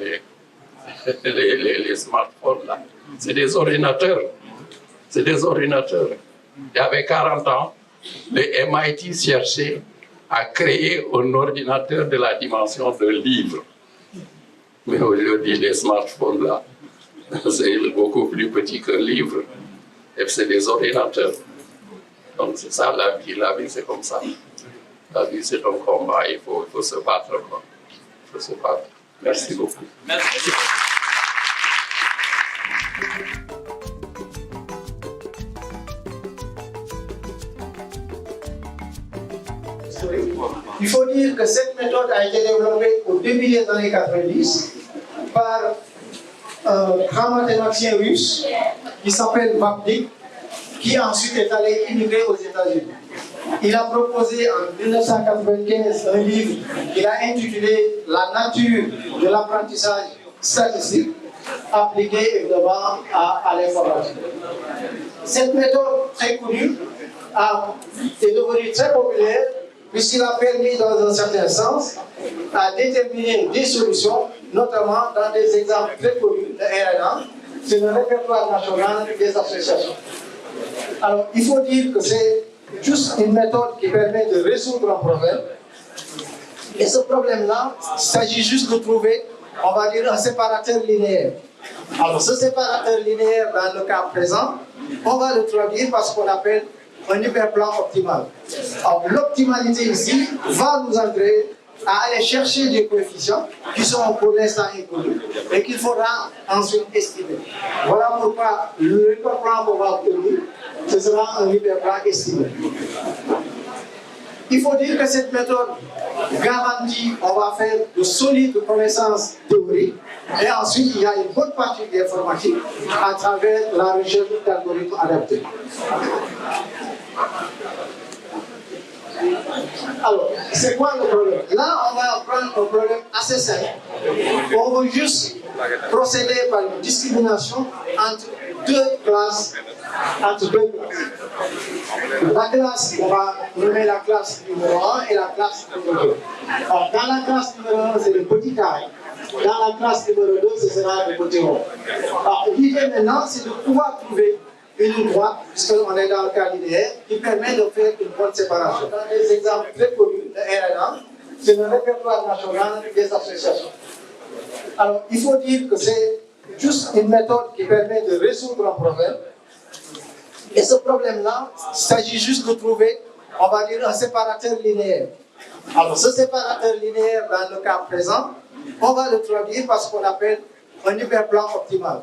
les smartphones, là, c'est des ordinateurs. C'est des ordinateurs. Il y avait 40 ans, le MIT cherchait à créer un ordinateur de la dimension d'un livre. Mais aujourd'hui, les smartphones, là, c'est beaucoup plus petit qu'un livre. Et c'est des ordinateurs. Donc c'est ça la vie c'est comme ça. La vie c'est un combat, il faut se battre. Quoi. Il faut se battre. Merci beaucoup. Merci. Il faut dire que cette méthode a été développée au début des années 90 par un grand mathématicien russe qui s'appelle Vapnik, qui ensuite est allé immigrer aux États-Unis. Il a proposé en 1995 un livre qu'il a intitulé La nature de l'apprentissage statistique, appliqué évidemment à l'informatique. Cette méthode très connue est devenue très populaire puisqu'il a permis, dans un certain sens, à déterminer des solutions, notamment dans des exemples très connus de RNA, c'est le répertoire national des associations. Alors, il faut dire que c'est juste une méthode qui permet de résoudre un problème. Et ce problème-là, il s'agit juste de trouver, on va dire, un séparateur linéaire. Alors, ce séparateur linéaire, dans le cas présent, on va le traduire par ce qu'on appelle un hyperplan optimal. Alors, l'optimalité ici va nous entraîner à aller chercher des coefficients qui sont pour l'instant inconnus et qu'il faudra ensuite estimer. Voilà pourquoi le hyperplan qu'on va obtenir, ce sera un hyperplan estimé. Il faut dire que cette méthode garantit, on va faire de solides connaissances théoriques et ensuite il y a une bonne partie d'informatique à travers la recherche d'algorithmes adaptés. Alors, c'est quoi le problème? Là, on va prendre un problème assez simple. On veut juste procéder par une discrimination entre deux classes. La classe, on va nommer la classe numéro 1 et la classe numéro 2. Alors, dans la classe numéro 1, c'est le petit carré. Dans la classe numéro 2, ce sera le petit rond. Alors, l'idée maintenant, c'est de pouvoir trouver une droite, puisqu'on est dans le cas linéaire, qui permet de faire une bonne séparation. Dans des exemples très connus de RNA, c'est le répertoire national des associations. Alors, il faut dire que c'est juste une méthode qui permet de résoudre un problème. Et ce problème-là, il s'agit juste de trouver, on va dire, un séparateur linéaire. Alors, ce séparateur linéaire, dans le cas présent, on va le traduire par ce qu'on appelle un hyperplan optimal.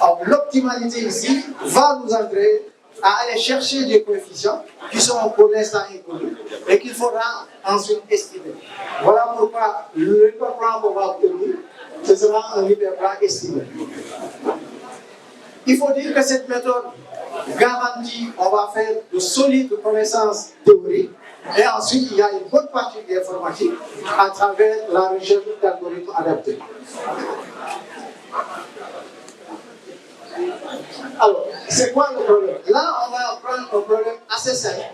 Alors, l'optimalité ici va nous entraîner à aller chercher des coefficients qui sont pour l'instant inconnus et qu'il faudra ensuite estimer. Voilà pourquoi le hyperplan qu'on va obtenir, ce sera un hyperplan estimé. Il faut dire que cette méthode garantit, on va faire de solides connaissances théoriques et ensuite il y a une bonne partie d'informatique à travers la recherche d'algorithmes adaptés. Alors, c'est quoi le problème? Là, on va prendre un problème assez simple.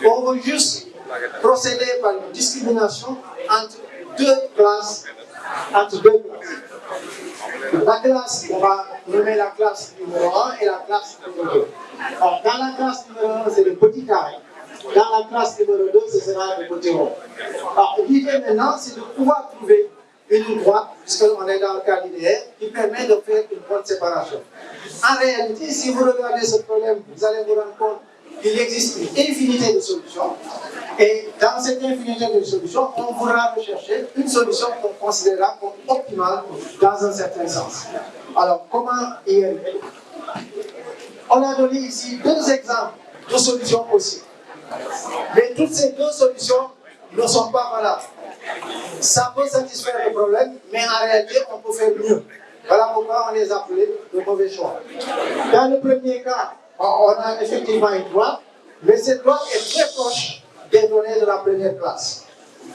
On veut juste procéder par une discrimination entre deux classes. La classe, on va nommer la classe numéro 1 et la classe numéro 2. Alors, dans la classe numéro 1, c'est le petit carré. Dans la classe numéro 2, ce sera le petit rond. Alors, l'idée maintenant, c'est de pouvoir trouver une droite, puisqu'on est dans le cas linéaire, qui permet de faire une bonne séparation. En réalité, si vous regardez ce problème, vous allez vous rendre compte il existe une infinité de solutions. Et dans cette infinité de solutions, on voudra rechercher une solution qu'on considérera comme optimale dans un certain sens. Alors, comment y arriver? On a donné ici 2 exemples de solutions possibles. Mais toutes ces 2 solutions ne sont pas valables. Ça peut satisfaire le problème, mais en réalité, on peut faire mieux. Voilà pourquoi on les a appelés de mauvais choix. Dans le premier cas, on a effectivement une droite, mais cette droite est très proche des données de la première classe.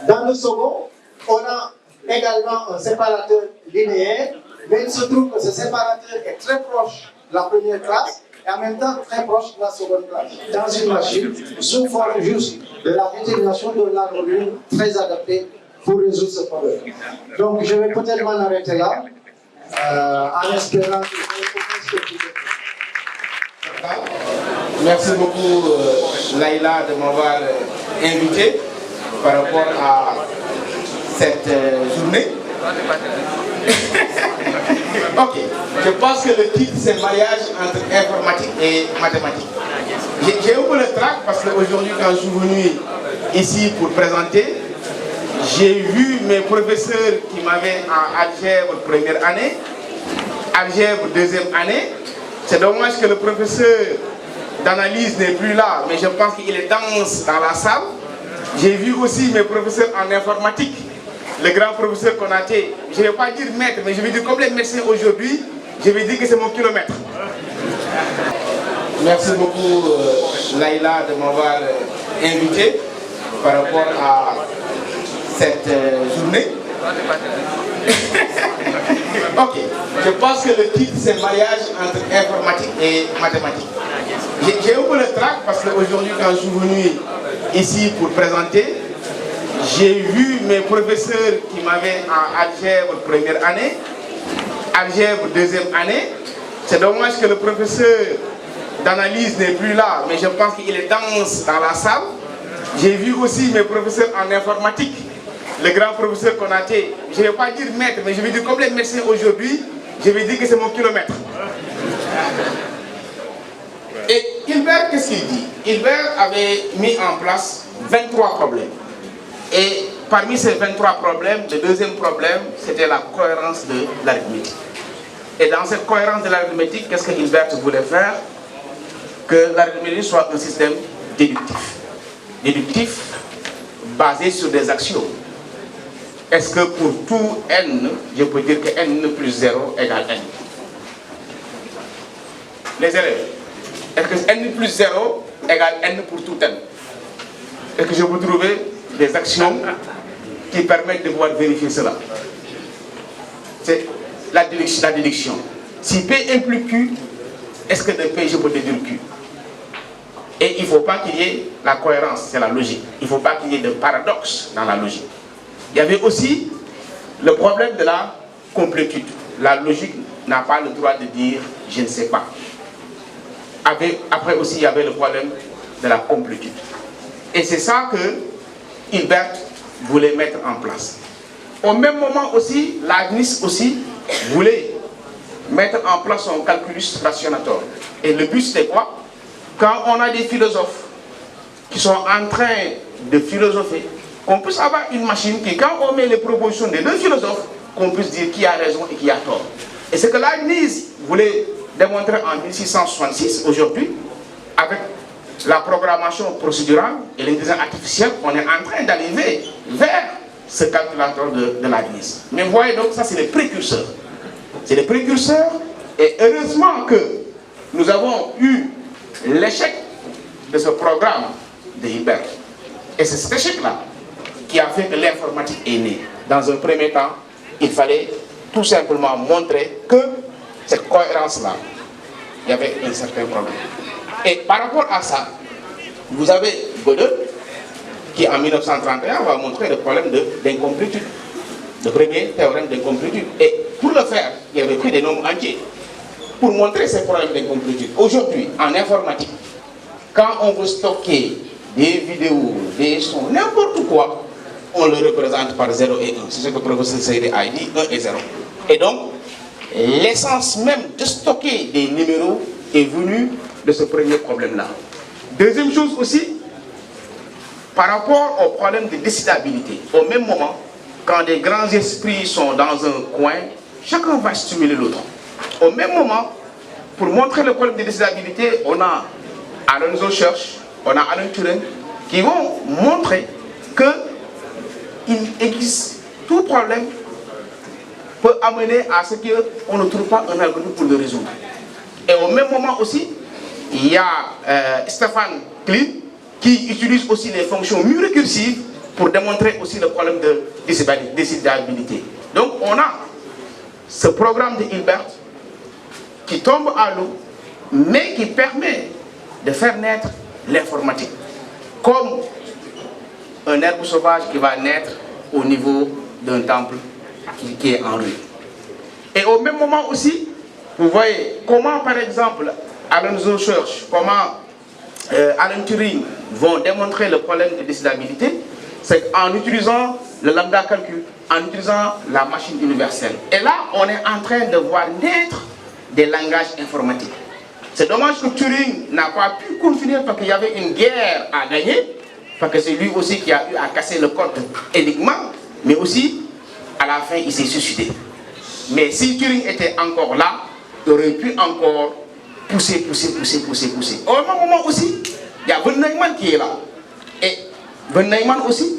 Dans le second, on a également un séparateur linéaire, mais il se trouve que ce séparateur est très proche de la première classe et en même temps très proche de la seconde classe. Dans une machine, sous forme juste de la détermination de l'algorithme très adapté pour résoudre ce problème. Donc je vais peut-être m'en arrêter là, en espérant que vous ayez compris. Merci beaucoup Laïla de m'avoir invité par rapport à cette journée. Ok, je pense que le titre c'est mariage entre informatique et mathématiques. J'ai un peu le trac parce qu'aujourd'hui quand je suis venu ici pour présenter, j'ai vu mes professeurs qui m'avaient en algèbre première année, algèbre deuxième année. C'est dommage que le professeur d'analyse n'est plus là, mais je pense qu'il est dans la salle. J'ai vu aussi mes professeurs en informatique, le grand professeur Konaté. Je ne vais pas dire maître, mais je vais dire comme les médecins aujourd'hui, je vais dire que c'est mon kilomètre. Merci beaucoup Laïla de m'avoir invité par rapport à cette journée. Ok, je pense que le titre c'est mariage entre informatique et mathématiques. J'ai un peu le trac parce qu'aujourd'hui quand je suis venu ici pour présenter, j'ai vu mes professeurs qui m'avaient en algèbre première année, algèbre deuxième année. C'est dommage que le professeur d'analyse n'est plus là, mais je pense qu'il est dans la salle. J'ai vu aussi mes professeurs en informatique, le grand professeur Konaté. Je ne vais pas dire maître, mais je vais dire comme les médecins aujourd'hui, je vais dire que c'est mon kilomètre. Et Hilbert, qu'est-ce qu'il dit? Hilbert avait mis en place 23 problèmes. Et parmi ces 23 problèmes, le deuxième problème, c'était la cohérence de l'arithmétique. Et dans cette cohérence de l'arithmétique, qu'est-ce que Hilbert voulait faire? Que l'arithmétique soit un système déductif. Déductif, basé sur des axiomes. Est-ce que pour tout n, je peux dire que n plus 0 égale n? Les élèves, est-ce que n plus 0 égale n pour tout n? Est-ce que je peux trouver des axiomes qui permettent de pouvoir vérifier cela? C'est la déduction. Si P implique Q, est-ce que de P je peux déduire Q? Et il ne faut pas qu'il y ait la cohérence, c'est la logique. Il ne faut pas qu'il y ait de paradoxe dans la logique. Il y avait aussi le problème de la complétude. La logique n'a pas le droit de dire « je ne sais pas ». Après aussi, il y avait le problème de la complétude. Et c'est ça que Hilbert voulait mettre en place. Au même moment aussi, Leibniz aussi voulait mettre en place son calculus rationator. Et le but c'était quoi? Quand on a des philosophes qui sont en train de philosopher, qu'on puisse avoir une machine qui, quand on met les propositions des deux philosophes, qu'on puisse dire qui a raison et qui a tort. Et ce que Leibniz voulait démontrer en 1666, aujourd'hui, avec la programmation procédurale et l'intelligence artificielle, on est en train d'arriver vers ce calculateur de Leibniz. Mais vous voyez donc, ça c'est les précurseurs. C'est les précurseurs, et heureusement que nous avons eu l'échec de ce programme de Hilbert. Et c'est cet échec-là qui a fait que l'informatique est née. Dans un premier temps, il fallait tout simplement montrer que cette cohérence-là, il y avait un certain problème. Et par rapport à ça, vous avez Gödel qui en 1931 va montrer le problème d'incomplétude, le premier théorème d'incomplétude. Et pour le faire, il avait pris des nombres entiers pour montrer ces problèmes d'incomplétude. Aujourd'hui, en informatique, quand on veut stocker des vidéos, des sons, n'importe quoi, on le représente par 0 et 1. C'est ce que le professeur Seydi a dit, 1 et 0. Et donc, l'essence même de stocker des numéros est venue de ce premier problème-là. Deuxième chose aussi, par rapport au problème de décidabilité, au même moment, quand des grands esprits sont dans un coin, chacun va stimuler l'autre. Au même moment, pour montrer le problème de décidabilité, on a Alonso Church, on a Alan Turing, qui vont montrer qu'il existe tout problème peut amener à ce qu'on ne trouve pas un algorithme pour le résoudre. Et au même moment aussi, il y a Stéphane Klein qui utilise aussi les fonctions mieux récursives pour démontrer aussi le problème de décidabilité. Donc on a ce programme de Hilbert qui tombe à l'eau, mais qui permet de faire naître l'informatique, comme un herbe sauvage qui va naître au niveau d'un temple qui est en ruine. Et au même moment aussi, vous voyez comment par exemple Alonso Church, comment Alan Turing vont démontrer le problème de décidabilité, c'est en utilisant le lambda calcul, en utilisant la machine universelle. Et là, on est en train de voir naître des langages informatiques. C'est dommage que Turing n'a pas pu continuer parce qu'il y avait une guerre à gagner, parce que c'est lui aussi qui a eu à casser le code Enigma, mais aussi, à la fin, il s'est suicidé. Mais si Turing était encore là, il aurait pu encore pousser. Au même moment aussi, il y a von Neumann qui est là. Et von Neumann aussi,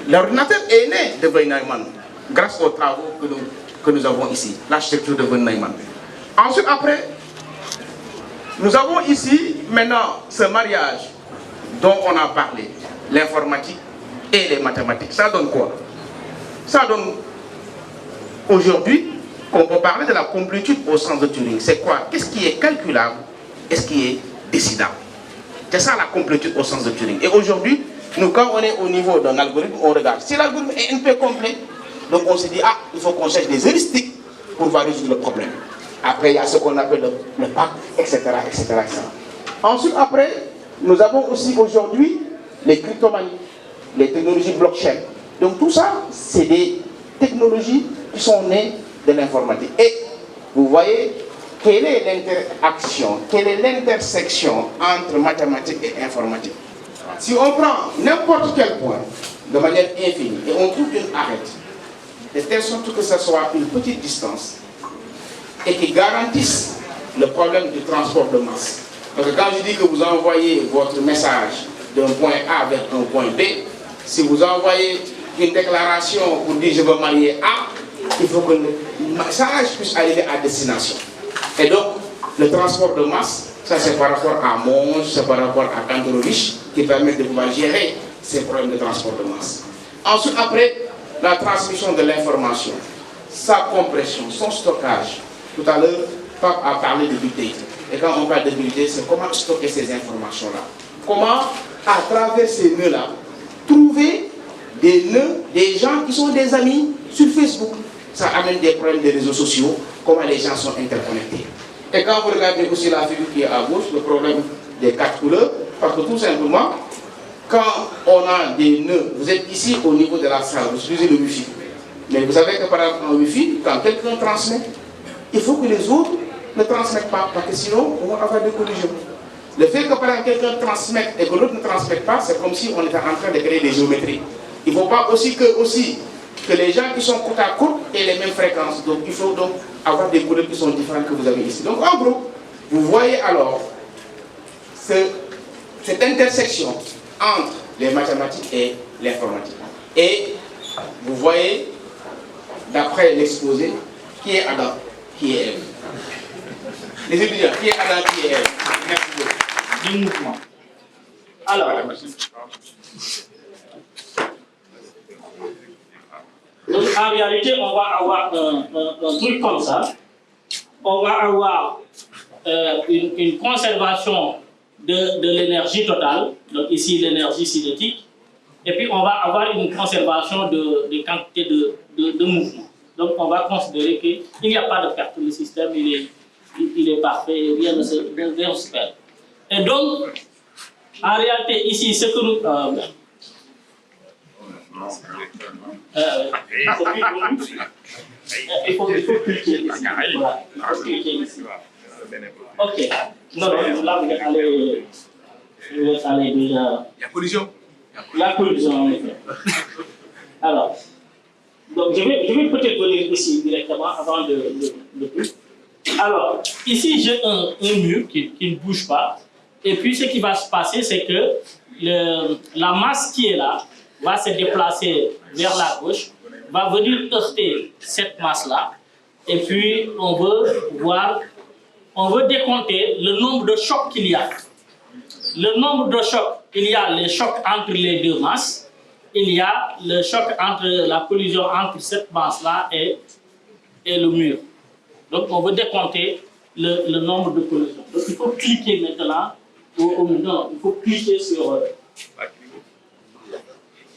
l'ordinateur est né de von Neumann, grâce aux travaux que nous avons ici, l'architecture de von Neumann. Ensuite, après, nous avons ici maintenant ce mariage dont on a parlé, l'informatique et les mathématiques. Ça donne quoi? Ça donne aujourd'hui qu'on peut parler de la complétude au sens de Turing. C'est quoi? Qu'est-ce qui est calculable et ce qui est décidable? C'est ça la complétude au sens de Turing. Et aujourd'hui, nous, quand on est au niveau d'un algorithme, on regarde. Si l'algorithme est un peu complet, donc on se dit, ah, il faut qu'on cherche des heuristiques pour pouvoir résoudre le problème. Après, il y a ce qu'on appelle le pacte, etc., etc., etc. Ensuite, après, nous avons aussi aujourd'hui les cryptomanies, les technologies blockchain. Donc tout ça, c'est des technologies qui sont nées de l'informatique. Et vous voyez, quelle est l'interaction, quelle est l'intersection entre mathématiques et informatique? Si on prend n'importe quel point de manière infinie et on trouve une arête, de telle sorte que ce soit une petite distance et qui garantisse le problème du transport de masse. Donc quand je dis que vous envoyez votre message d'un point A vers un point B, si vous envoyez une déclaration pour dire je veux marier A, il faut que le message puisse arriver à destination. Et donc, le transport de masse, ça c'est par rapport à Monge, c'est par rapport à Kantorowicz, qui permet de pouvoir gérer ces problèmes de transport de masse. Ensuite, après, la transmission de l'information, sa compression, son stockage. Tout à l'heure, Pape a parlé de big data. Et quand on parle de big data, c'est comment stocker ces informations-là. Comment, à travers ces nœuds-là, trouver des nœuds, des gens qui sont des amis sur Facebook. Ça amène des problèmes des réseaux sociaux, comment les gens sont interconnectés. Et quand vous regardez aussi la figure qui est à gauche, le problème des 4 couleurs, parce que tout simplement, quand on a des nœuds, vous êtes ici au niveau de la salle, vous utilisez le Wi-Fi. Mais vous savez que par exemple en Wi-Fi, quand quelqu'un transmet, il faut que les autres ne transmettent pas, parce que sinon on va avoir des collisions. Le fait que par exemple quelqu'un transmette et que l'autre ne transmette pas, c'est comme si on était en train de créer des géométries. Il ne faut pas aussi que les gens qui sont côte à côte aient les mêmes fréquences. Donc il faut donc avoir des couleurs qui sont différentes que vous avez ici. Donc en gros, vous voyez alors cette intersection entre les mathématiques et l'informatique. Et vous voyez, d'après l'exposé, qui est Adam, qui est Ève. Les étudiants, qui est Adam, qui est Ève. Merci beaucoup. Du mouvement. Alors, donc, en réalité, on va avoir un truc comme ça. On va avoir une conservation de l'énergie totale, donc ici l'énergie cinétique, et puis on va avoir une conservation des quantités de mouvement. Donc on va considérer qu'il n'y a pas de perte, le système il est parfait, rien ne se perd. Et donc, en réalité, ici, ce que nous... il faut cliquer ici. Voilà. Il faut cliquer ici. Ok. Non, là, vous allez... Je vais aller déjà. Il y a collision. Il y a collision, en effet. Alors, donc je vais peut-être venir ici directement avant de plus. Alors, ici j'ai un mur qui ne bouge pas. Et puis ce qui va se passer, c'est que la masse qui est là va se déplacer vers la gauche, va venir heurter cette masse-là. Et puis on veut décompter le nombre de chocs qu'il y a. Le nombre de chocs, il y a les chocs entre les deux masses. Il y a le choc entre la collision entre cette masse-là et le mur. Donc, on veut décompter le nombre de collisions. Donc, il faut cliquer maintenant. Non, il faut cliquer sur.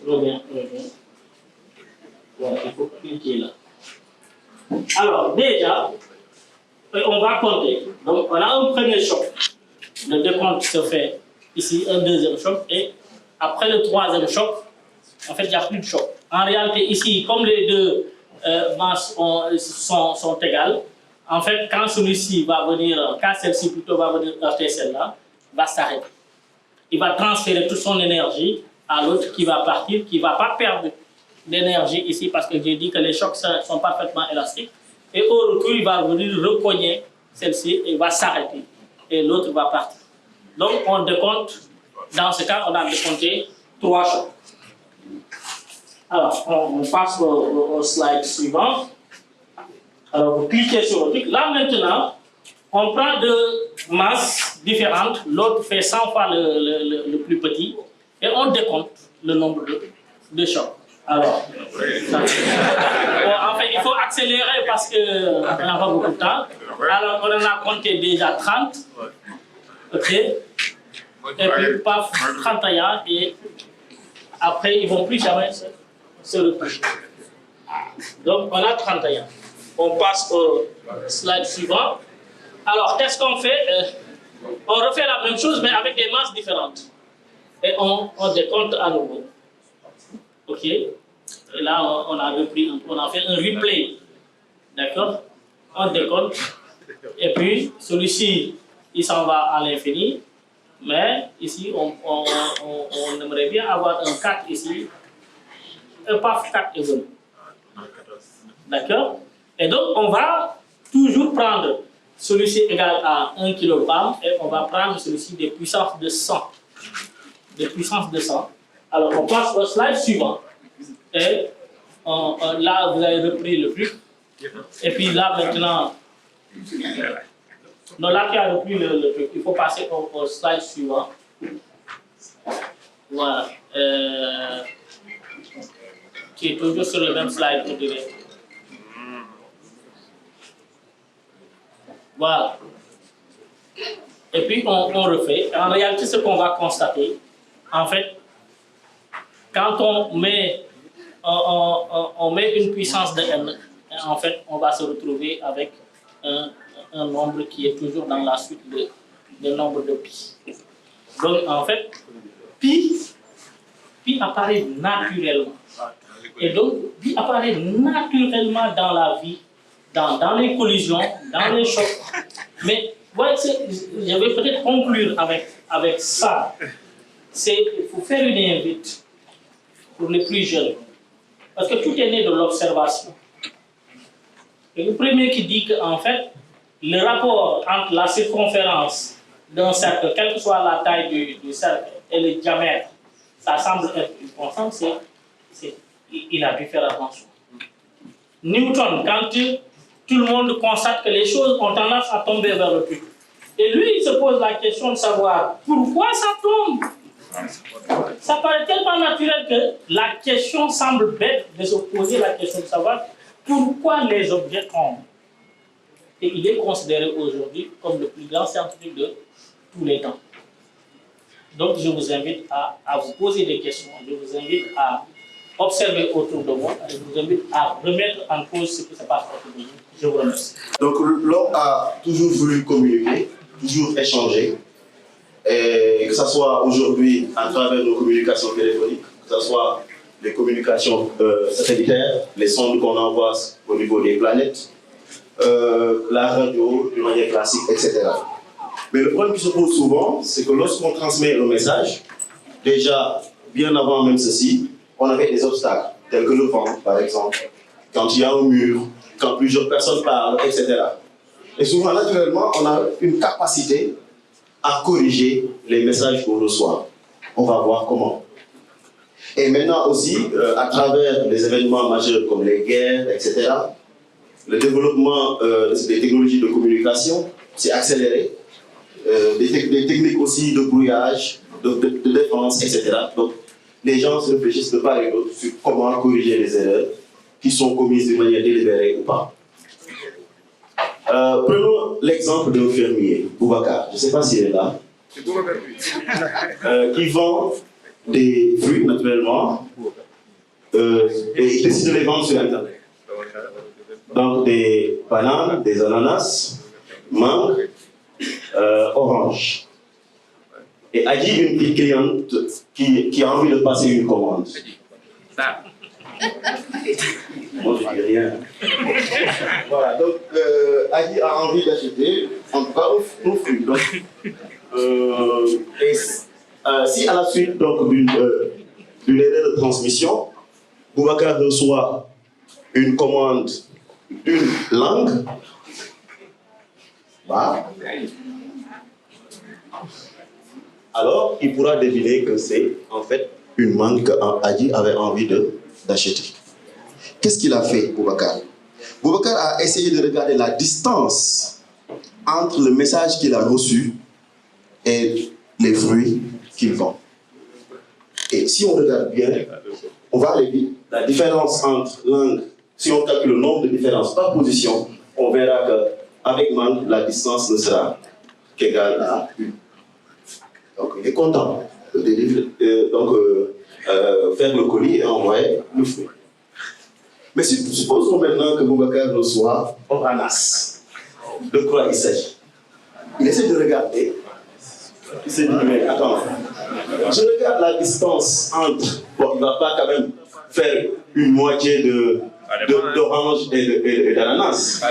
Reviens. Voilà, il faut cliquer là. Alors, déjà, on va compter. Donc, on a un premier choc. Le décompte se fait ici, un deuxième choc. Et après le troisième choc, en fait, il n'y a plus de choc. En réalité, ici, comme les deux masses sont égales, en fait, quand celui-ci va venir, quand celle-ci plutôt va venir heurter celle-là, va s'arrêter. Il va transférer toute son énergie à l'autre qui va partir, qui ne va pas perdre d'énergie ici, parce que j'ai dit que les chocs sont parfaitement élastiques. Et au retour, il va venir recogner celle-ci et va s'arrêter. Et l'autre va partir. Donc, on décompte, dans ce cas, on a décompté 3 chocs. Alors, on passe au slide suivant. Alors, vous cliquez sur le truc. Là, maintenant, on prend deux masses différentes. L'autre fait 100 fois le plus petit. Et on décompte le nombre de chocs. Alors, en fait, il faut accélérer parce qu'on n'a pas beaucoup de temps. Alors, on en a compté déjà 30. OK. Et puis, paf, 31. Et après, ils ne vont plus jamais se retrouver. Donc, on a 31. On passe au slide suivant. Alors, qu'est-ce qu'on fait? On refait la même chose, mais avec des masses différentes. Et on décompte à nouveau. OK? Et là, on a fait un replay. D'accord? On décompte. Et puis, celui-ci, il s'en va à l'infini. Mais ici, on aimerait bien avoir un 4 ici. Un paf 4 est venu. D'accord? Et donc, on va toujours prendre celui-ci égal à 1 kg et on va prendre celui-ci des puissances de 100. Des puissances de 100. Alors, on passe au slide suivant. Et là, vous avez repris le truc. Et puis là, maintenant... Non, là, tu as repris le truc. Il faut passer au slide suivant. Voilà. Qui est toujours sur le même slide, je dirais. Voilà. Et puis, on refait. En réalité, ce qu'on va constater, en fait, quand on met une puissance de n, en fait, on va se retrouver avec un nombre qui est toujours dans la suite de nombre de pi. Donc, en fait, pi apparaît naturellement. Et donc, pi apparaît naturellement dans la vie, dans les collisions, dans les chocs. Mais, ouais, je vais peut-être conclure avec ça. Il faut faire une invite pour les plus jeunes. Parce que tout est né de l'observation. Et le premier qui dit qu'en fait, le rapport entre la circonférence d'un cercle, quelle que soit la taille du cercle, et le diamètre, ça semble être une constante, il a dû faire attention. Newton, quand tout le monde constate que les choses ont tendance à tomber vers le public, et lui, il se pose la question de savoir pourquoi ça tombe. Ça paraît tellement naturel que la question semble bête de se poser la question de savoir pourquoi les objets tombent. Et il est considéré aujourd'hui comme le plus grand scientifique de tous les temps. Donc je vous invite à vous poser des questions, je vous invite à observer autour de vous, et je vous invite à remettre en cause ce qui se passe autour de vous. Je vous remercie. Donc l'homme a toujours voulu communiquer, toujours échanger, et que ce soit aujourd'hui à travers nos communications téléphoniques, que ce soit les communications satellitaires, les sondes qu'on envoie au niveau des planètes, la radio, de manière classique, etc. Mais le problème qui se pose souvent, c'est que lorsqu'on transmet un message, déjà, bien avant même ceci, on avait des obstacles, tels que le vent, par exemple, quand il y a un mur, quand plusieurs personnes parlent, etc. Et souvent, naturellement, on a une capacité à corriger les messages qu'on reçoit. On va voir comment. Et maintenant aussi, à travers les événements majeurs comme les guerres, etc., le développement des technologies de communication s'est accéléré. Des techniques aussi de brouillage, de défense, etc. Donc, les gens se réfléchissent de part et d'autre sur comment corriger les erreurs qui sont commises de manière délibérée ou pas. Prenons l'exemple d'un fermier, Boubacar, je ne sais pas s'il est là, qui vend des fruits naturellement et il décide de les vendre sur Internet. Donc des bananes, des ananas, mangues, oranges. Et Adi, une petite cliente qui a envie de passer une commande. Moi, je ne dis rien. Voilà, donc Adi a envie d'acheter, en tout cas, un fruit. Donc, si à la suite d'une erreur de transmission, Boubacar reçoit une commande d'une langue, bah, alors il pourra deviner que c'est en fait une mangue qu'Adi avait envie d'acheter. Qu'est-ce qu'il a fait, Boubacar? Boubacar a essayé de regarder la distance entre le message qu'il a reçu et les fruits qu'il vend. Et si on regarde bien, on va aller vite. La différence entre langue, si on calcule le nombre de différences par position, on verra qu'avec mangue, la distance ne sera qu'égale à 1. Donc il est content de faire le colis et envoyer le fruit. Mais supposons maintenant que Boubacar reçoit Oranas. De quoi il s'agit? Il essaie de regarder. Il s'est dit, mais attends, je regarde la distance entre. Bon, il ne va pas quand même faire une moitié d'orange et d'ananas.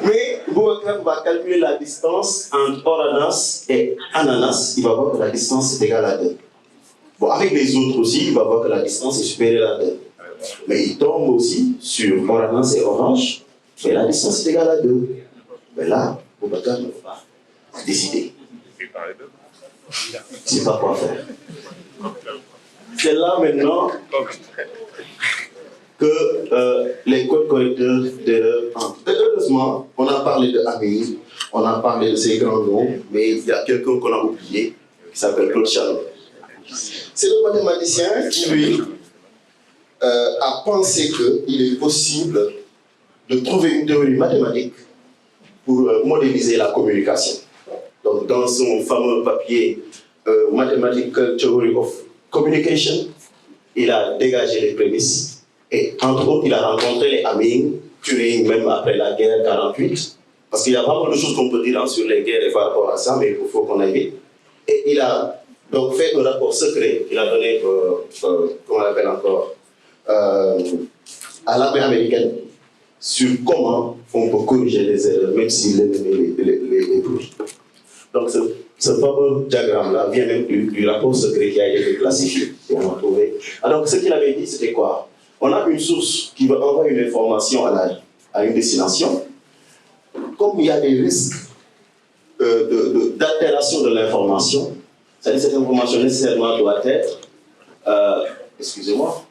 Mais Boubacar va calculer la distance entre Oranas et ananas. Il va voir que la distance est égale à 2. Bon, avec les autres aussi, il va voir que la distance est supérieure à 2. Mais il tombe aussi sur Oranas et orange, mais la distance est égale à 2. Mais là, Boubacar ne va pas décider. Il ne sait pas quoi faire. C'est là maintenant que les codes correcteurs d'erreur entrent. Heureusement, on a parlé de Amir, on a parlé de ces grands noms, mais il y a quelqu'un qu'on a oublié, qui s'appelle Claude Shannon. C'est le mathématicien qui, lui, a pensé qu'il est possible de trouver une théorie mathématique pour modéliser la communication. Donc, dans son fameux papier Mathematical Theory of Communication, il a dégagé les prémices et, entre autres, il a rencontré les Aming, Turing, même après la guerre 48, parce qu'il y a pas mal de choses qu'on peut dire sur les guerres et par rapport à ça, mais il faut qu'on aille vite. Et il a donc fait un rapport secret qu'il a donné, comment on l'appelle encore, à l'armée américaine sur comment on peut corriger les erreurs, même si l'ennemi les bruit. Donc ce fameux diagramme-là vient même du rapport secret qui a été classifié. On a trouvé. Alors ce qu'il avait dit, c'était quoi? On a une source qui va envoyer une information à une destination. Comme il y a des risques d'altération de l'information, c'est-à-dire cette information nécessairement doit être, excusez-moi,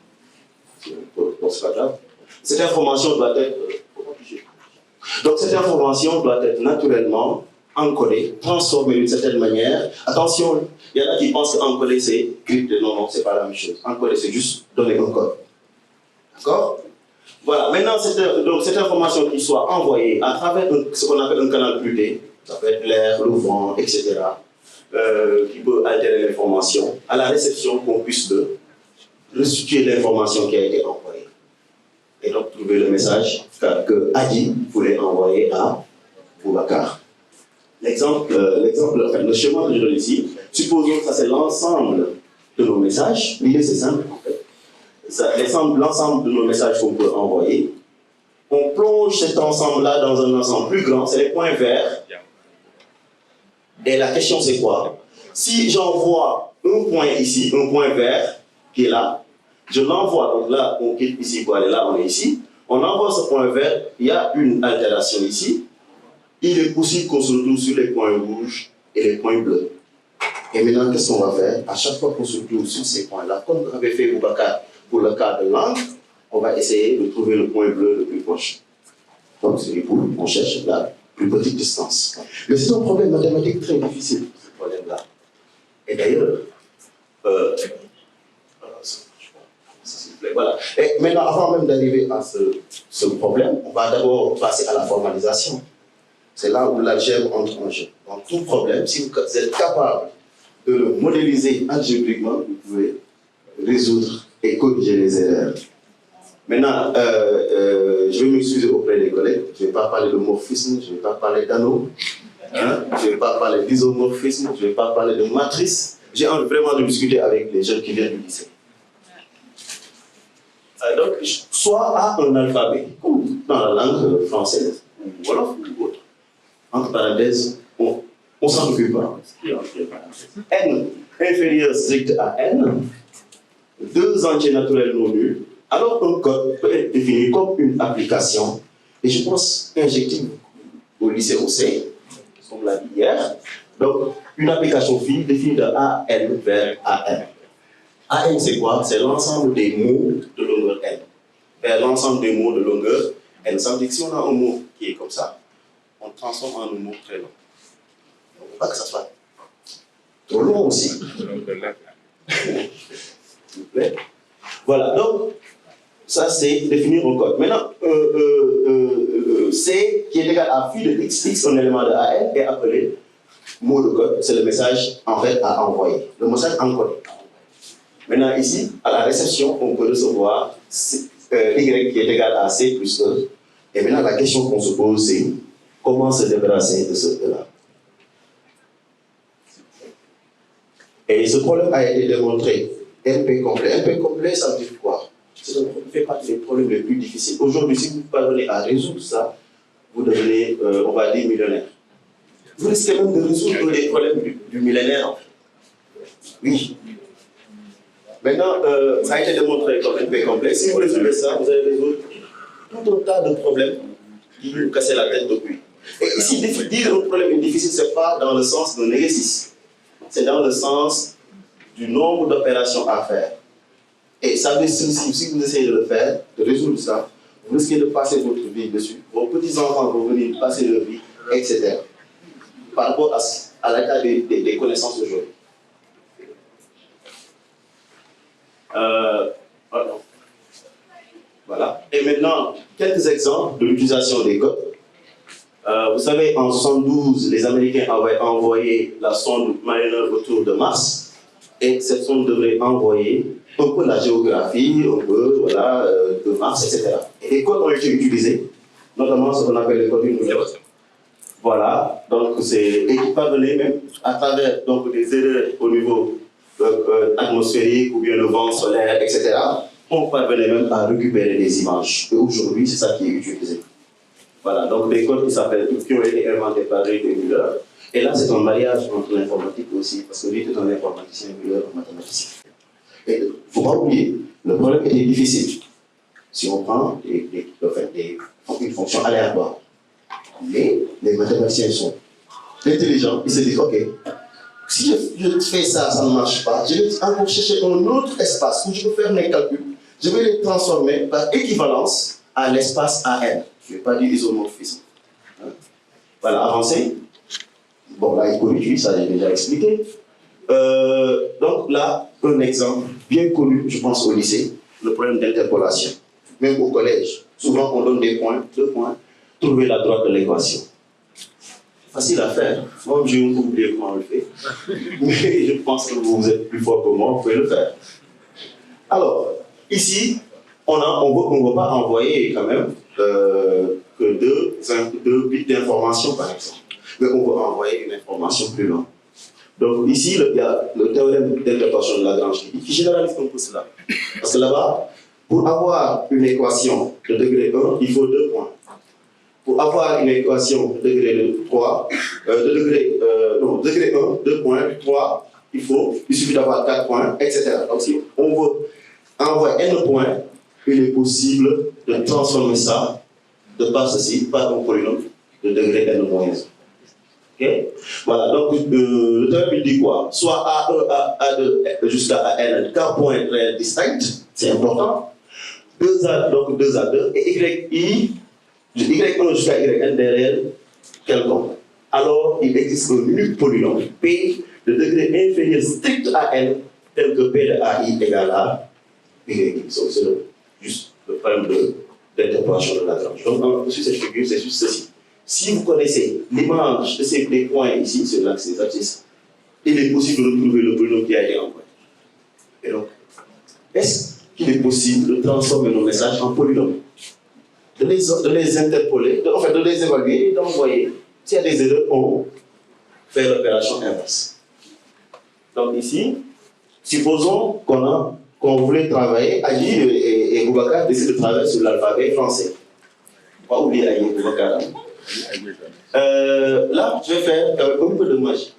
c'est pas grave. Cette information doit être, donc cette information doit être naturellement encodée, transformée d'une certaine manière. Attention, il y en a qui pensent qu'encoder c'est crypter. Non, c'est pas la même chose. Encoder c'est juste donner un code. D'accord? Voilà, maintenant cette information qui soit envoyée à travers ce qu'on appelle un canal pluté, ça peut être l'air, le vent, etc., qui peut altérer l'information, à la réception qu'on puisse restituer l'information qui a été envoyée. Et donc trouver le message que Adi voulait envoyer à Boubacar. L'exemple, le schéma que je donne ici, supposons que ça c'est l'ensemble de nos messages. L'idée c'est simple en fait. L'ensemble de nos messages qu'on peut envoyer. On plonge cet ensemble-là dans un ensemble plus grand, c'est les points verts. Et la question c'est quoi? Si j'envoie un point ici, un point vert qui est là, je l'envoie, donc là on quitte ici pour aller là, on est ici, on envoie ce point vert, il y a une altération ici, il est possible qu'on se retrouve sur les points rouges et les points bleus. Et maintenant, qu'est-ce qu'on va faire? À chaque fois qu'on se retrouve sur ces points-là, comme avait fait Boubacar pour le cas de l'angle, on va essayer de trouver le point bleu le plus proche. Donc, on cherche la plus petite distance. Mais c'est un problème mathématique très difficile, ce problème-là. Et d'ailleurs, voilà. Et maintenant, avant même d'arriver à ce problème, on va d'abord passer à la formalisation. C'est là où l'algèbre entre en jeu. Donc, tout problème, si vous êtes capable de le modéliser algébriquement, vous pouvez résoudre et corriger les erreurs. Maintenant, je vais m'excuser auprès des collègues. Je ne vais pas parler de morphisme, je ne vais pas parler d'anneau, hein, je ne vais pas parler d'isomorphisme, je ne vais pas parler de matrice. J'ai envie vraiment de discuter avec les jeunes qui viennent du lycée. Donc, soit à un alphabet, comme dans la langue française, ou wolof ou autre. Entre parenthèses, on s'en occupe pas. N inférieur strict à N, 2 entiers naturels non nuls. Alors un code peut être défini comme une application, et je pense injective au lycée OC, comme l'a dit hier. Donc, une application fine définie de AN vers AN. AN, c'est quoi? C'est l'ensemble des mots de longueur N. Vers l'ensemble des mots de longueur N. Ça veut dire que si on a un mot qui est comme ça, on le transforme en un mot très long. On ne veut pas que ça soit trop long aussi. S'il vous plaît. Voilà, donc, ça c'est définir un code. Maintenant, C qui est égal à phi de x, un élément de AN, est appelé mot de code. C'est le message en fait à envoyer. Le message encodé. Maintenant, ici, à la réception, on peut recevoir Y qui est égal à C plus E. Et maintenant, la question qu'on se pose, c'est comment se débarrasser de ce E-là? Et ce problème a été démontré. MP complet. MP complet, ça veut dire quoi? Ça fait partie des problèmes les plus difficiles. Aujourd'hui, si vous parvenez à résoudre ça, vous devenez, on va dire, millionnaire. Vous risquez même de résoudre les problèmes du millénaire. Oui. Maintenant, ça a été démontré comme MP complet. Si vous résolvez ça, vous allez résoudre tout un tas de problèmes qui vous cassent la tête depuis. Et ici, dire un problème est difficile, ce n'est pas dans le sens d'un exercice. C'est dans le sens du nombre d'opérations à faire. Et ça veut dire, si vous essayez de le faire, de résoudre ça, vous risquez de passer votre vie dessus. Vos petits-enfants vont venir passer leur vie, etc. Par rapport à l'état des connaissances aujourd'hui. Voilà. Et maintenant, quelques exemples de l'utilisation des codes. Vous savez, en 1972, les Américains avaient envoyé la sonde Mariner autour de Mars. Et cette sonde devrait envoyer un peu de la géographie, un peu voilà, de Mars, etc. Et les codes ont été utilisés, notamment ce qu'on appelle les codes universels. Voilà, donc c'est et qui parvenait même à travers donc, des erreurs au niveau atmosphérique ou bien le vent solaire, etc. On parvenait même à récupérer des images. Et aujourd'hui, c'est ça qui est utilisé. Voilà, donc des codes qui ont été inventés par Reid et Müller. Et là, c'est un mariage entre l'informatique aussi, parce que lui est un informaticien, Müller un mathématicien. Et il ne faut pas oublier, le problème était difficile. Si on prend une fonction aléatoire, mais les mathématiciens sont intelligents, ils se disent, ok, si je fais ça, ça ne marche pas, je vais encore chercher un autre espace où je peux faire mes calculs, je vais les transformer par équivalence à l'espace AN. Je ne vais pas dire isomorphisme. Voilà, avancez. Bon, là, il corrige, ça j'ai déjà expliqué. Donc là, un exemple bien connu, je pense au lycée, le problème d'interpolation. Même au collège, souvent on donne des points, 2 points, trouver la droite de l'équation. Facile à faire. Moi, j'ai oublié comment on le fait. Mais je pense que vous êtes plus fort que moi, vous pouvez le faire. Alors, ici, on ne va pas envoyer quand même que 2 bits d'information, par exemple. Mais on va envoyer une information plus longue. Donc ici, il y a le théorème d'interpolation de Lagrange qui généralise un peu cela. Parce que là-bas, pour avoir une équation de degré 1, il faut 2 points. pour avoir une équation de degré 3, degré 1, 2 points, 3, il suffit d'avoir 4 points, etc. Donc si on veut envoyer n points, il est possible de transformer ça de par ceci, par un polynôme de degré n-1. Okay? Voilà, donc le théorème il dit quoi? Soit A1, A2 jusqu'à AN, K points réels distincts, c'est important. 2A, donc 2A2, et Y1 jusqu'à YN des réels quelconques. Alors, il existe un unique polynôme P de degré inférieur strict à N, tel que P de AI égale à Y. C'est juste le problème d'interpolation de Lagrange. Donc, sur cette figure, c'est juste ceci. Si vous connaissez l'image de ces des points ici, sur l'axe des abscisses, il est possible de retrouver le polynôme qui a été envoyé. Et donc, est-ce qu'il est possible de transformer nos messages en polynômes, de les interpoler, de les évaluer et d'envoyer? S'il y a des erreurs, on fait l'opération inverse. Donc ici, supposons qu'on voulait travailler, Agi et Boubacar décident de travailler sur l'alphabet français. Pas oublier Agi et Boubacar. Là, je vais faire un peu de magie.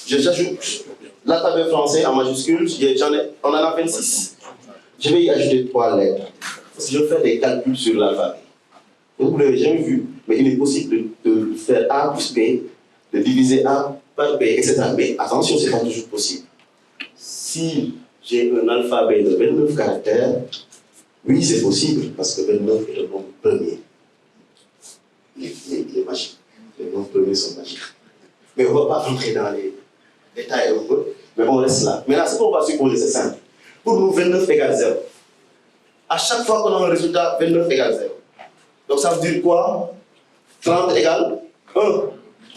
J'ajoute l'alphabet français en majuscule, on en a 26. Je vais y ajouter 3 lettres. Si je fais des calculs sur l'alphabet, vous ne l'avez jamais vu, mais il est possible de faire A plus B, de diviser A par B, etc. Mais attention, ce n'est pas toujours possible. Si j'ai un alphabet de 29 caractères, oui, c'est possible, parce que 29 est le nombre premier. Il est magique. Les nombres premiers sont magiques. Mais on ne va pas rentrer dans les détails un peu, mais on reste là. Maintenant, ce qu'on va supposer, c'est simple. Pour nous, 29 égale 0. À chaque fois qu'on a un résultat, 29 égale 0. Donc ça veut dire quoi? 30 égale 1.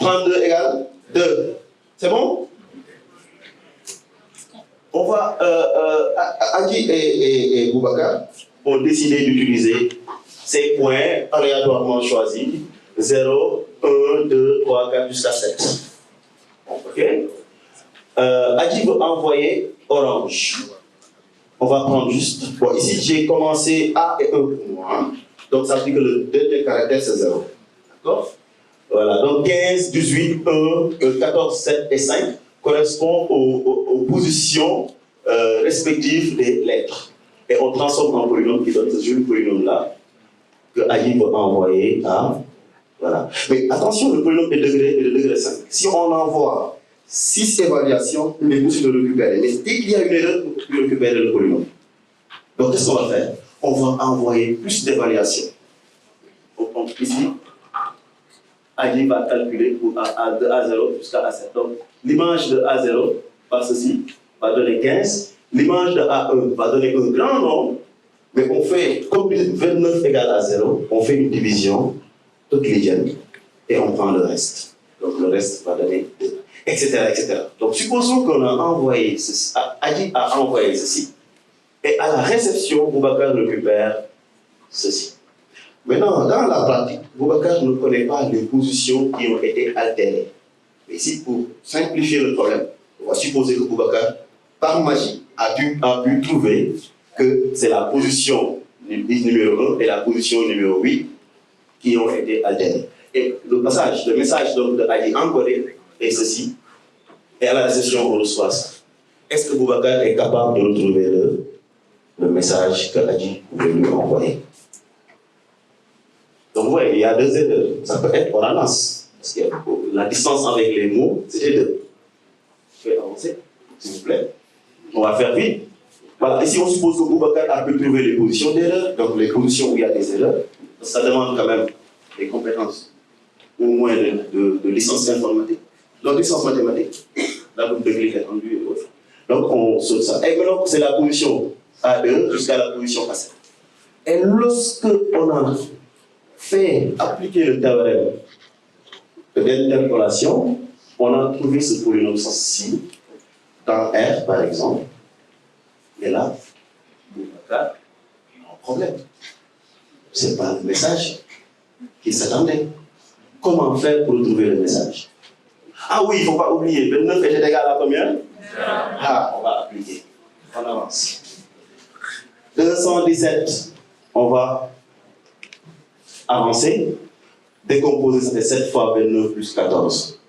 32 égale 2. C'est bon? On va, Agi et Boubacar ont décidé d'utiliser ces points aléatoirement choisis. 0, 1, 2, 3, 4 jusqu'à 7. Ok? Agi veut envoyer orange. On va prendre juste. Bon, ici j'ai commencé A et 1 pour moi. Donc ça veut dire que le deuxième caractère c'est 0. D'accord? Voilà. Donc 15, 18, 1, 14, 7 et 5 correspondent aux positions respectives des lettres. Et on transforme en polynôme qui donne ce joli polynôme-là que Agi va envoyer à. Voilà. Mais attention, le polynôme est de degré 5. Si on envoie 6 évaluations, il est possible de le récupérer. Mais dès qu'il y a une erreur, on peut récupérer le polynôme. Donc qu'est-ce qu'on va faire? On va envoyer plus d'évaluations. Donc ici, Agi va calculer pour de A0 jusqu'à A7. Donc l'image de A0 par ceci va donner 15. L'image de A1 va donner un grand nombre, mais on fait, comme 29 égale à 0, on fait une division euclidienne et on prend le reste. Donc le reste va donner 2, etc., etc. Donc supposons qu'on a envoyé ceci, Agi a envoyé ceci, et à la réception, Boubacar récupère ceci. Maintenant, dans la pratique, Boubacar ne connaît pas les positions qui ont été altérées. Mais ici, pour simplifier le problème, on va supposer que Boubacar, par magie, a pu trouver que c'est la position numéro 1 et la position numéro 8 qui ont été altérées. Et le message donc, de Agi encodé est ceci, et à la réception, on reçoit ça. Est-ce que Boubacar est capable de retrouver le message que Agi voulait lui envoyer? Donc, vous voyez, il y a 2 erreurs. Ça peut être ordonnance. Parce que la distance avec les mots, c'était 2. Je vais avancer, s'il vous plaît. On va faire vite. Voilà, ici, on suppose que Boubacar a pu trouver les positions d'erreur, donc les positions où il y a des erreurs. Ça demande quand même des compétences, au moins de licence informatique. Donc, licence mathématique, la boucle de clic étendue et autres. Donc, on saute ça. Et maintenant, c'est la position A2 jusqu'à la position A7. Et lorsque on a fait appliquer le théorème d'interpolation, on a trouvé ce polynôme-ci dans R, par exemple. Et là, Boubacar a un problème. Ce n'est pas le message qu'il s'attendait. Comment faire pour trouver le message? Ah oui, il ne faut pas oublier, 29 est égal à combien? Ah, on va appliquer. On avance. 217, on va Avancez. Décomposer, ça fait 7 fois 29 plus 14.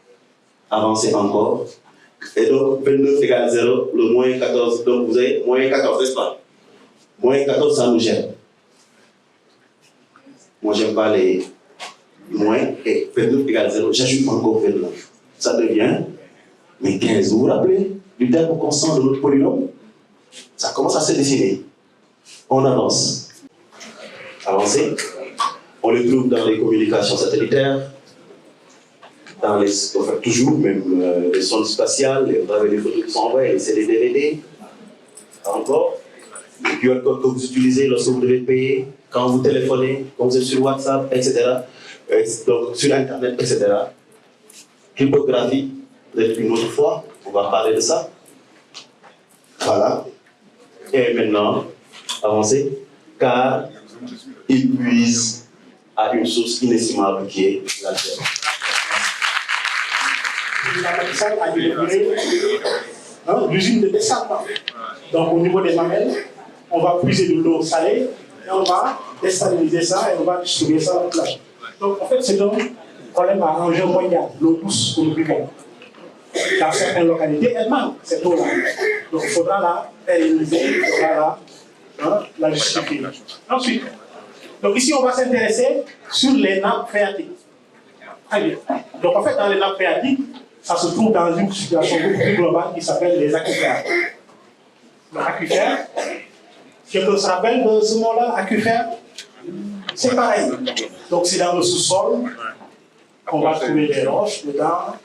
Avancez encore. Et donc, 29 égale 0, le moins 14. Donc, vous avez moins 14, n'est-ce pas? Moins 14, ça nous gêne. Moi, j'aime pas les moins. Et 29 égale 0, j'ajoute encore 29. Ça devient, mais 15. Vous vous rappelez du terme constant de notre polynôme? Ça commence à se dessiner. On avance. Avancez. On les trouve dans les communications satellitaires, dans les, enfin, toujours, même les sondes spatiales, les photos qui sont envoyées, les CD, DVD. Encore. Les QR codes que vous utilisez lorsque vous devez payer, quand vous téléphonez, quand vous êtes sur WhatsApp, etc. Donc sur Internet, etc. Cryptographie, peut-être une autre fois, on va parler de ça. Voilà. Et maintenant, avancez, car il puise à une source inestimable qui est la terre. L'apprentissage a inauguré l'usine de dessalement. Donc au niveau des mamelles, on va puiser de l'eau salée et on va désaliniser ça et on va distribuer ça en plage. Donc en fait c'est un problème à enjeu mondial, l'eau douce que nous buvons. Dans certaines localités, elle manque cette eau-là. Donc il faudra la pérenniser, il faudra la justifier. Ensuite, donc ici on va s'intéresser sur les nappes phréatiques. Très bien. Donc en fait dans les nappes phréatiques, ça se trouve dans une situation beaucoup plus globale qui s'appelle les aquifères. Aquifère, quelqu'un se rappelle de ce mot-là, aquifère? C'est pareil. Donc c'est dans le sous-sol, on va trouver des roches dedans,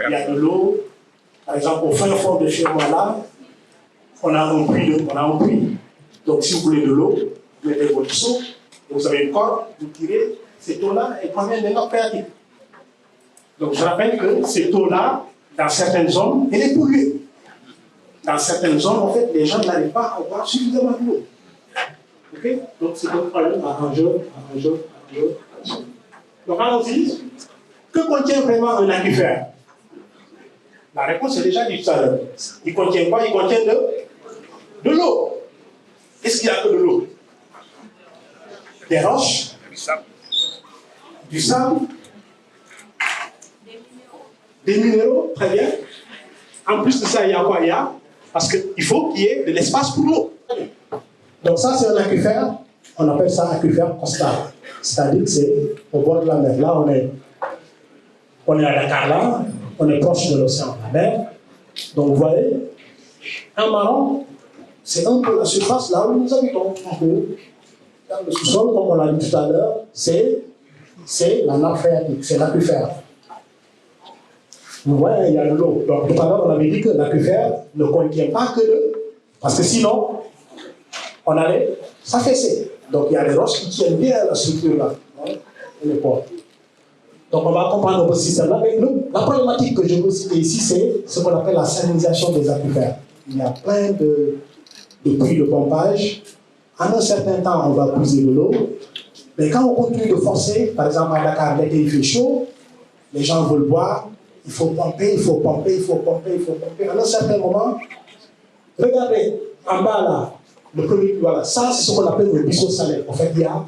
il y a de l'eau. Par exemple, au fin fond de chez moi là, on a un puits. Donc si vous voulez de l'eau, vous mettez votre seau, vous avez une corde, vous tirez, cette eau-là, elle provient des nappes phréatiques. Donc je rappelle que cette eau-là, dans certaines zones, elle est polluée. Dans certaines zones, en fait, les gens n'arrivent pas à avoir suffisamment d'eau. Okay? Donc c'est un problème à enjeu. Donc allons-y. Que contient vraiment un aquifère? La réponse est déjà dit tout à l'heure. Il contient quoi? Il contient de l'eau. Est-ce qu'il n'y a que de l'eau? Des roches, du sable, des minéraux, très bien. En plus de ça, il y a quoi? Parce qu'il faut qu'il y ait de l'espace pour l'eau. Donc ça, c'est un aquifère. On appelle ça aquifère costal. C'est-à-dire que c'est au bord de la mer. Là, on est à Dakar, là. On est proche de l'océan, la mer. Donc, vous voyez, un marron, c'est un peu la surface là où nous habitons. Dans le sous-sol, comme on l'a dit tout à l'heure, c'est la nappe phréatique, c'est l'aquifère. Vous voyez, il y a de l'eau. Donc, tout à l'heure, on avait dit que l'aquifère ne contient pas que de... Parce que sinon, on allait s'affaisser. Donc, il y a des roches qui tiennent bien la structure là. Donc, on va comprendre notre système-là. Mais la problématique que je veux citer ici, c'est ce qu'on appelle la salinisation des aquifères. Il y a plein de puits de pompage. En un certain temps, on va puiser de l'eau. Mais quand on continue de forcer, par exemple à Dakar, l'été il fait chaud, les gens veulent boire, il faut pomper. En un certain moment, regardez, en bas là, le premier, voilà, ça c'est ce qu'on appelle le ruisseau salé. En fait, il y a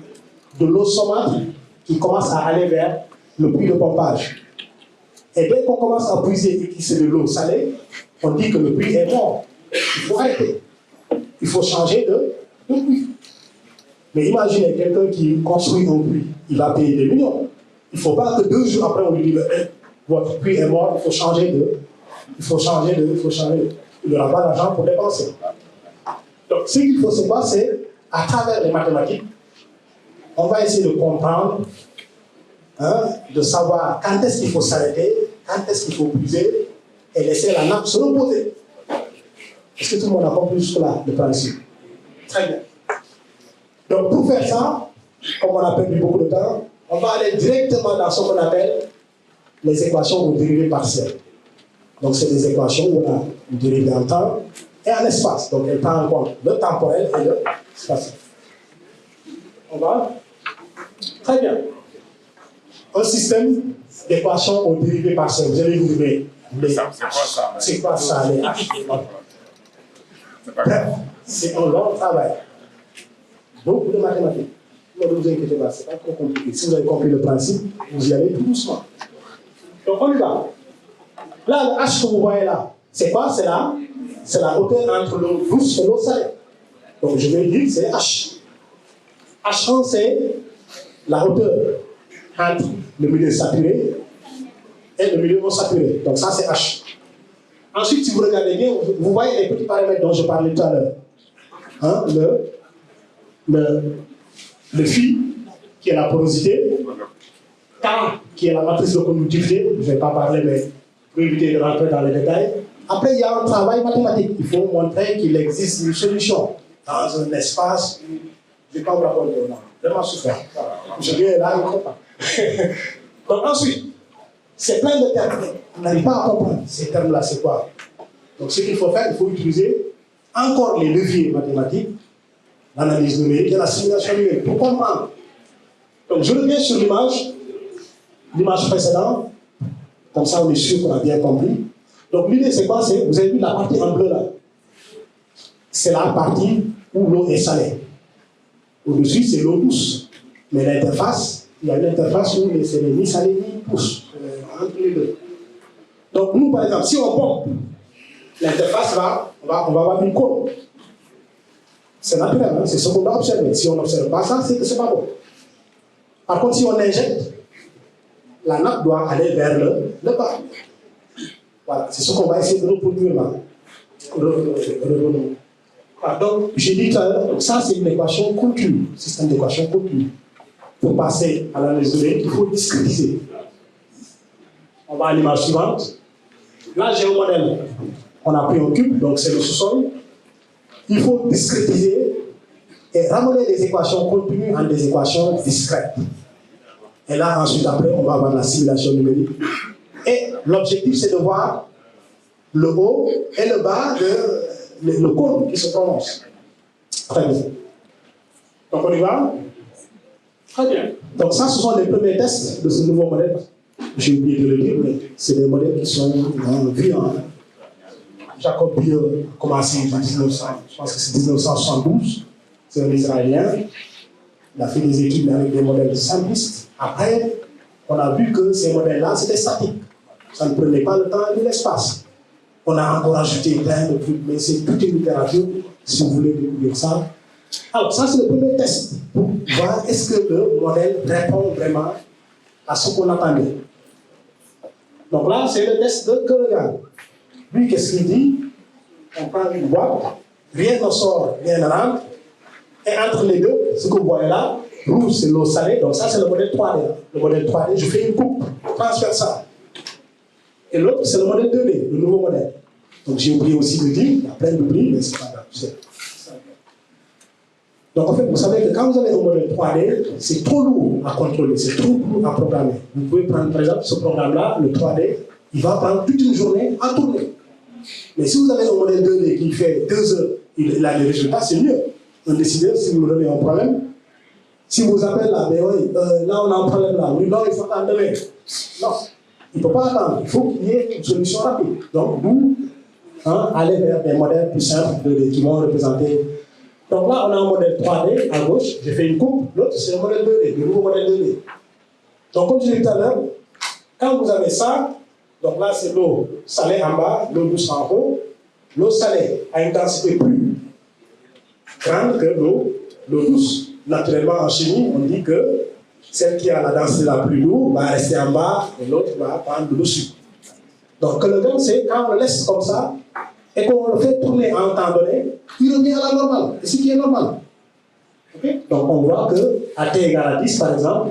de l'eau saumâtre qui commence à aller vers le puits de pompage. Et dès qu'on commence à puiser et que c'est de l'eau salée, on dit que le puits est mort. Il faut arrêter. Il faut changer de puits. Mais imaginez quelqu'un qui construit un puits, il va payer des millions. Il ne faut pas que 2 jours après on lui dise votre puits est mort, il faut changer. Il n'aura pas d'argent pour dépenser. Donc ce qu'il faut savoir, c'est à travers les mathématiques, on va essayer de comprendre, de savoir quand est-ce qu'il faut s'arrêter, quand est-ce qu'il faut puiser et laisser la nappe se reposer. Est-ce que tout le monde a compris jusque-là le principe? Très bien. Donc pour faire ça, comme on a perdu beaucoup de temps, on va aller directement dans ce qu'on appelle les équations aux dérivées partielles. Donc c'est des équations où on a une dérivée en temps et en espace. Donc elle prend en compte le temporel et le spatial. On va? Très bien. Un système d'équations aux dérivées partielles. Vous allez vous dire, c'est quoi ça les H? Bref, c'est un long travail. Beaucoup de mathématiques. Ne vous inquiétez pas, ce n'est pas trop compliqué. Si vous avez compris le principe, vous y allez tout doucement. Donc on y va. Là, le H que vous voyez là, c'est quoi? C'est la hauteur entre l'eau douce et l'eau salée. Donc je vais dire c'est H. H1, c'est la hauteur entre le milieu saturé et le milieu non saturé. Donc ça, c'est H. Ensuite, si vous regardez bien, vous voyez les petits paramètres dont je parlais tout à l'heure. Hein, le phi, qui est la porosité, K, qui est la matrice de conductivité, je ne vais pas parler, mais pour éviter de rentrer dans les détails. Après, il y a un travail mathématique. Il faut montrer qu'il existe une solution dans un espace. Je ne vais pas vous raconter, non. Vraiment souffert. Je viens là, il ne comprend pas. Donc ensuite, c'est plein de termes. On n'arrive pas à comprendre ces termes-là, c'est quoi? Donc ce qu'il faut faire, il faut utiliser encore les leviers mathématiques, l'analyse numérique et la simulation numérique pour comprendre. Donc je reviens sur l'image précédente, comme ça on est sûr qu'on a bien compris. Donc l'idée c'est quoi? C'est, vous avez vu la partie en bleu là, c'est la partie où l'eau est salée. Au-dessus c'est l'eau douce. Mais l'interface, il y a une interface où c'est ni salé ni douce, entre les deux. Donc nous par exemple, si on pompe, l'interface on va avoir une cône. C'est naturel, hein? C'est ce qu'on doit observer. Si on n'observe pas ça, c'est que ce n'est pas bon. Par contre, si on injecte, la nappe doit aller vers le bas. Voilà, c'est ce qu'on va essayer de reproduire là. Donc, j'ai dit tout à l'heure, ça c'est une équation continue, système d'équation continue. Pour passer à l'analyse numérique, il faut discrétiser. On va à l'image suivante. Là, j'ai un modèle. On a pris un cube, donc c'est le sous-sol. Il faut discrétiser et ramener les équations continues en des équations discrètes. Et là, ensuite, après, on va avoir la simulation numérique. Et l'objectif, c'est de voir le haut et le bas le cône qui se prononce. Très bien. Donc, on y va? Très bien. Donc, ça, ce sont les premiers tests de ce nouveau modèle. J'ai oublié de le dire, mais c'est des modèles qui sont vivants. Jacob Bier a commencé en 1900, je pense que c'est 1972. C'est un Israélien. Il a fait des études avec des modèles simplistes. Après, on a vu que ces modèles-là, c'était statique. Ça ne prenait pas le temps ni l'espace. On a encore ajouté plein de trucs, mais c'est toute une littérature, si vous voulez découvrir ça. Alors, ça, c'est le premier test pour voir est-ce que le modèle répond vraiment à ce qu'on attendait. Donc là, c'est le test de Kerrigan. Lui, qu'est-ce qu'il dit? On prend une boîte, rien ne sort, rien ne rentre, et entre les deux, ce que vous voyez là, rouge c'est l'eau salée, donc ça c'est le modèle 3D. Le modèle 3D, je fais une coupe transversale. Et l'autre c'est le modèle 2D, le nouveau modèle. Donc j'ai oublié aussi de dire, il y a plein d'oublis, mais c'est pas grave. Donc en fait, vous savez que quand vous avez un modèle 3D, c'est trop lourd à contrôler, c'est trop lourd à programmer. Vous pouvez prendre par exemple ce programme-là, le 3D, il va prendre toute une journée à tourner. Mais si vous avez un modèle 2D qui fait 2 heures, il a des résultats, c'est mieux. Un décideur, si vous donnez un problème, si vous appelez là, mais oui, là on a un problème là, oui, non, il faut attendre demain. Non, il ne peut pas attendre, il faut qu'il y ait une solution rapide. Donc, nous, aller vers des modèles plus simples qui vont représenter. Donc là, on a un modèle 3D à gauche, j'ai fait une coupe, l'autre c'est le modèle 2D, le nouveau modèle 2D. Donc, comme je l'ai dit tout à l'heure, quand vous avez ça, donc là c'est l'eau salée en bas, l'eau douce en haut. L'eau salée a une densité plus grande que l'eau douce. Naturellement, en chimie, on dit que celle qui a la densité la plus lourde va rester en bas et l'autre va prendre le dessus. Donc, le gain, c'est quand on le laisse comme ça et qu'on le fait tourner en temps donné, il revient à la normale, et ce qui est normal. Okay? Donc, on voit qu'à t égale à 10, par exemple,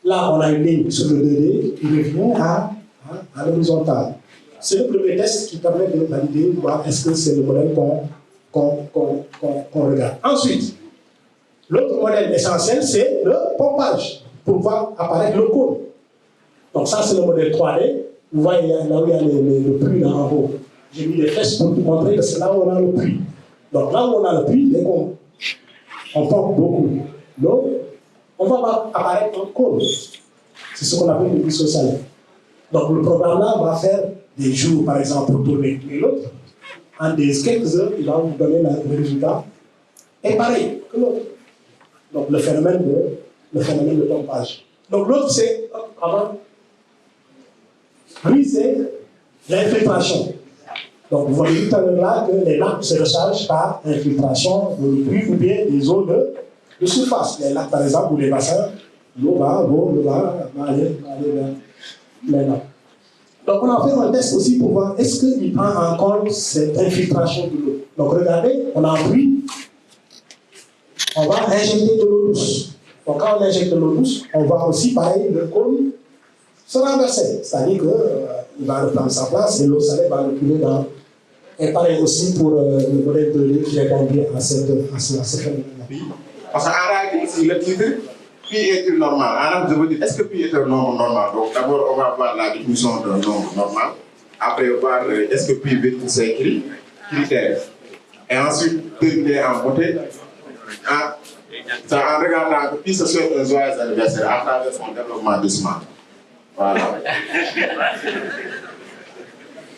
là, on a une ligne sur le 2D qui revient à l'horizontale. C'est le premier test qui permet de valider, de voir est-ce que c'est le modèle qu'on regarde. Ensuite, l'autre modèle essentiel, c'est le pompage, pour voir apparaître le cône. Donc ça, c'est le modèle 3D. Vous voyez là où il y a le puits là en haut. J'ai mis des flèches pour vous montrer que c'est là où on a le puits. Donc là où on a le puits, dès qu'on pompe beaucoup l'eau, on va voir apparaître un cône. C'est ce qu'on appelle le ruisseau salé. Donc le programme là va faire des jours, par exemple, pour tourner. Et l'autre, en quelques heures, il va vous donner le résultat. Et pareil que l'autre. Donc le phénomène de pompage. Donc l'autre c'est, lui c'est l'infiltration. Donc vous voyez tout à l'heure là que les lacs se rechargent par infiltration de pluie ou bien des eaux de surface. Les lacs par exemple ou les bassins, l'eau va aller vers les lacs. Donc on a fait un test aussi pour voir est-ce qu'il prend en compte cette infiltration de l'eau. Donc regardez, on a pris, on va injecter de l'eau douce. Donc quand on injecte de l'eau douce, on va aussi pareil le cône se renverser. C'est-à-dire qu'il va reprendre sa place et l'eau salée va reculer dans. Et pareil aussi pour le modèle de l'eau qui répondait à ce phénomène-là. Parce qu'en réalité, le titre, pi est normal. Alors, je veux dire, est-ce que pi est un nombre normal? Donc, d'abord, on va voir la définition d'un nombre normal. Après, on va voir est-ce que pi veut dire c'est écrit, critères. Et ensuite, terminer en beauté. En regardant que pi se souhaite un joyeux anniversaire à travers son développement décimal. Voilà.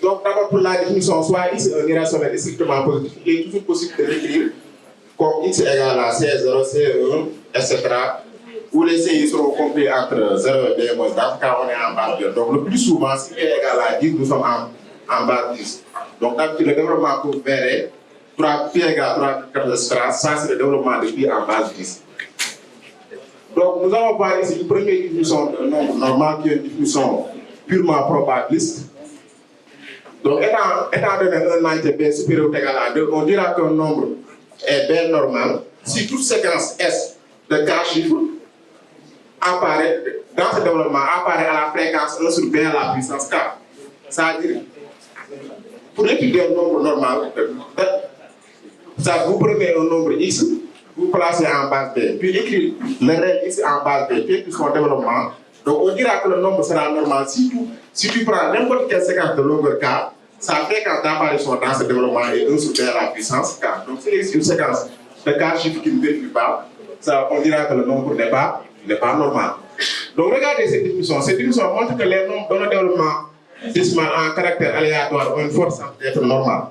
Donc, d'abord, pour la définition, soit x est un irrationnel strictement positif, il est toujours possible de l'écrire comme x égale à C0, C1, etc. Où les CI seront compris entre 0 et 2, dans ce cas, on est en base 2. Donc, le plus souvent, si p est égal à 10, nous sommes en base 10. Donc, d'habitude, le développement pour verrait 3 pi égale à 3, 4, etc. Ça, c'est le développement de pi en base 10. Donc, nous allons voir ici une première définition d'un nombre normal qui est une définition purement probabiliste. Donc, étant donné un entier B supérieur ou égal à 2, on dira qu'un nombre est B normal si toute séquence S de K chiffres apparaît, dans ce développement, apparaît à la fréquence 1 sur B à la puissance K. C'est-à-dire, pour étudier un nombre normal, vous prenez un nombre X, vous placez en base B, puis écrire le reste X en base B, puis son développement. Donc, on dira que le nombre sera normal si tu prends n'importe quelle séquence de longueur K, sa fréquence d'apparition dans ce développement est 1 sur B à la puissance K. Donc, si c'est une séquence de K chiffres qui ne vérifie pas, on dira que le nombre n'est pas normal. Donc, regardez cette définition. Cette définition montre que les nombres dans le développement décimal en caractère aléatoire ont une forte chance d'être normal.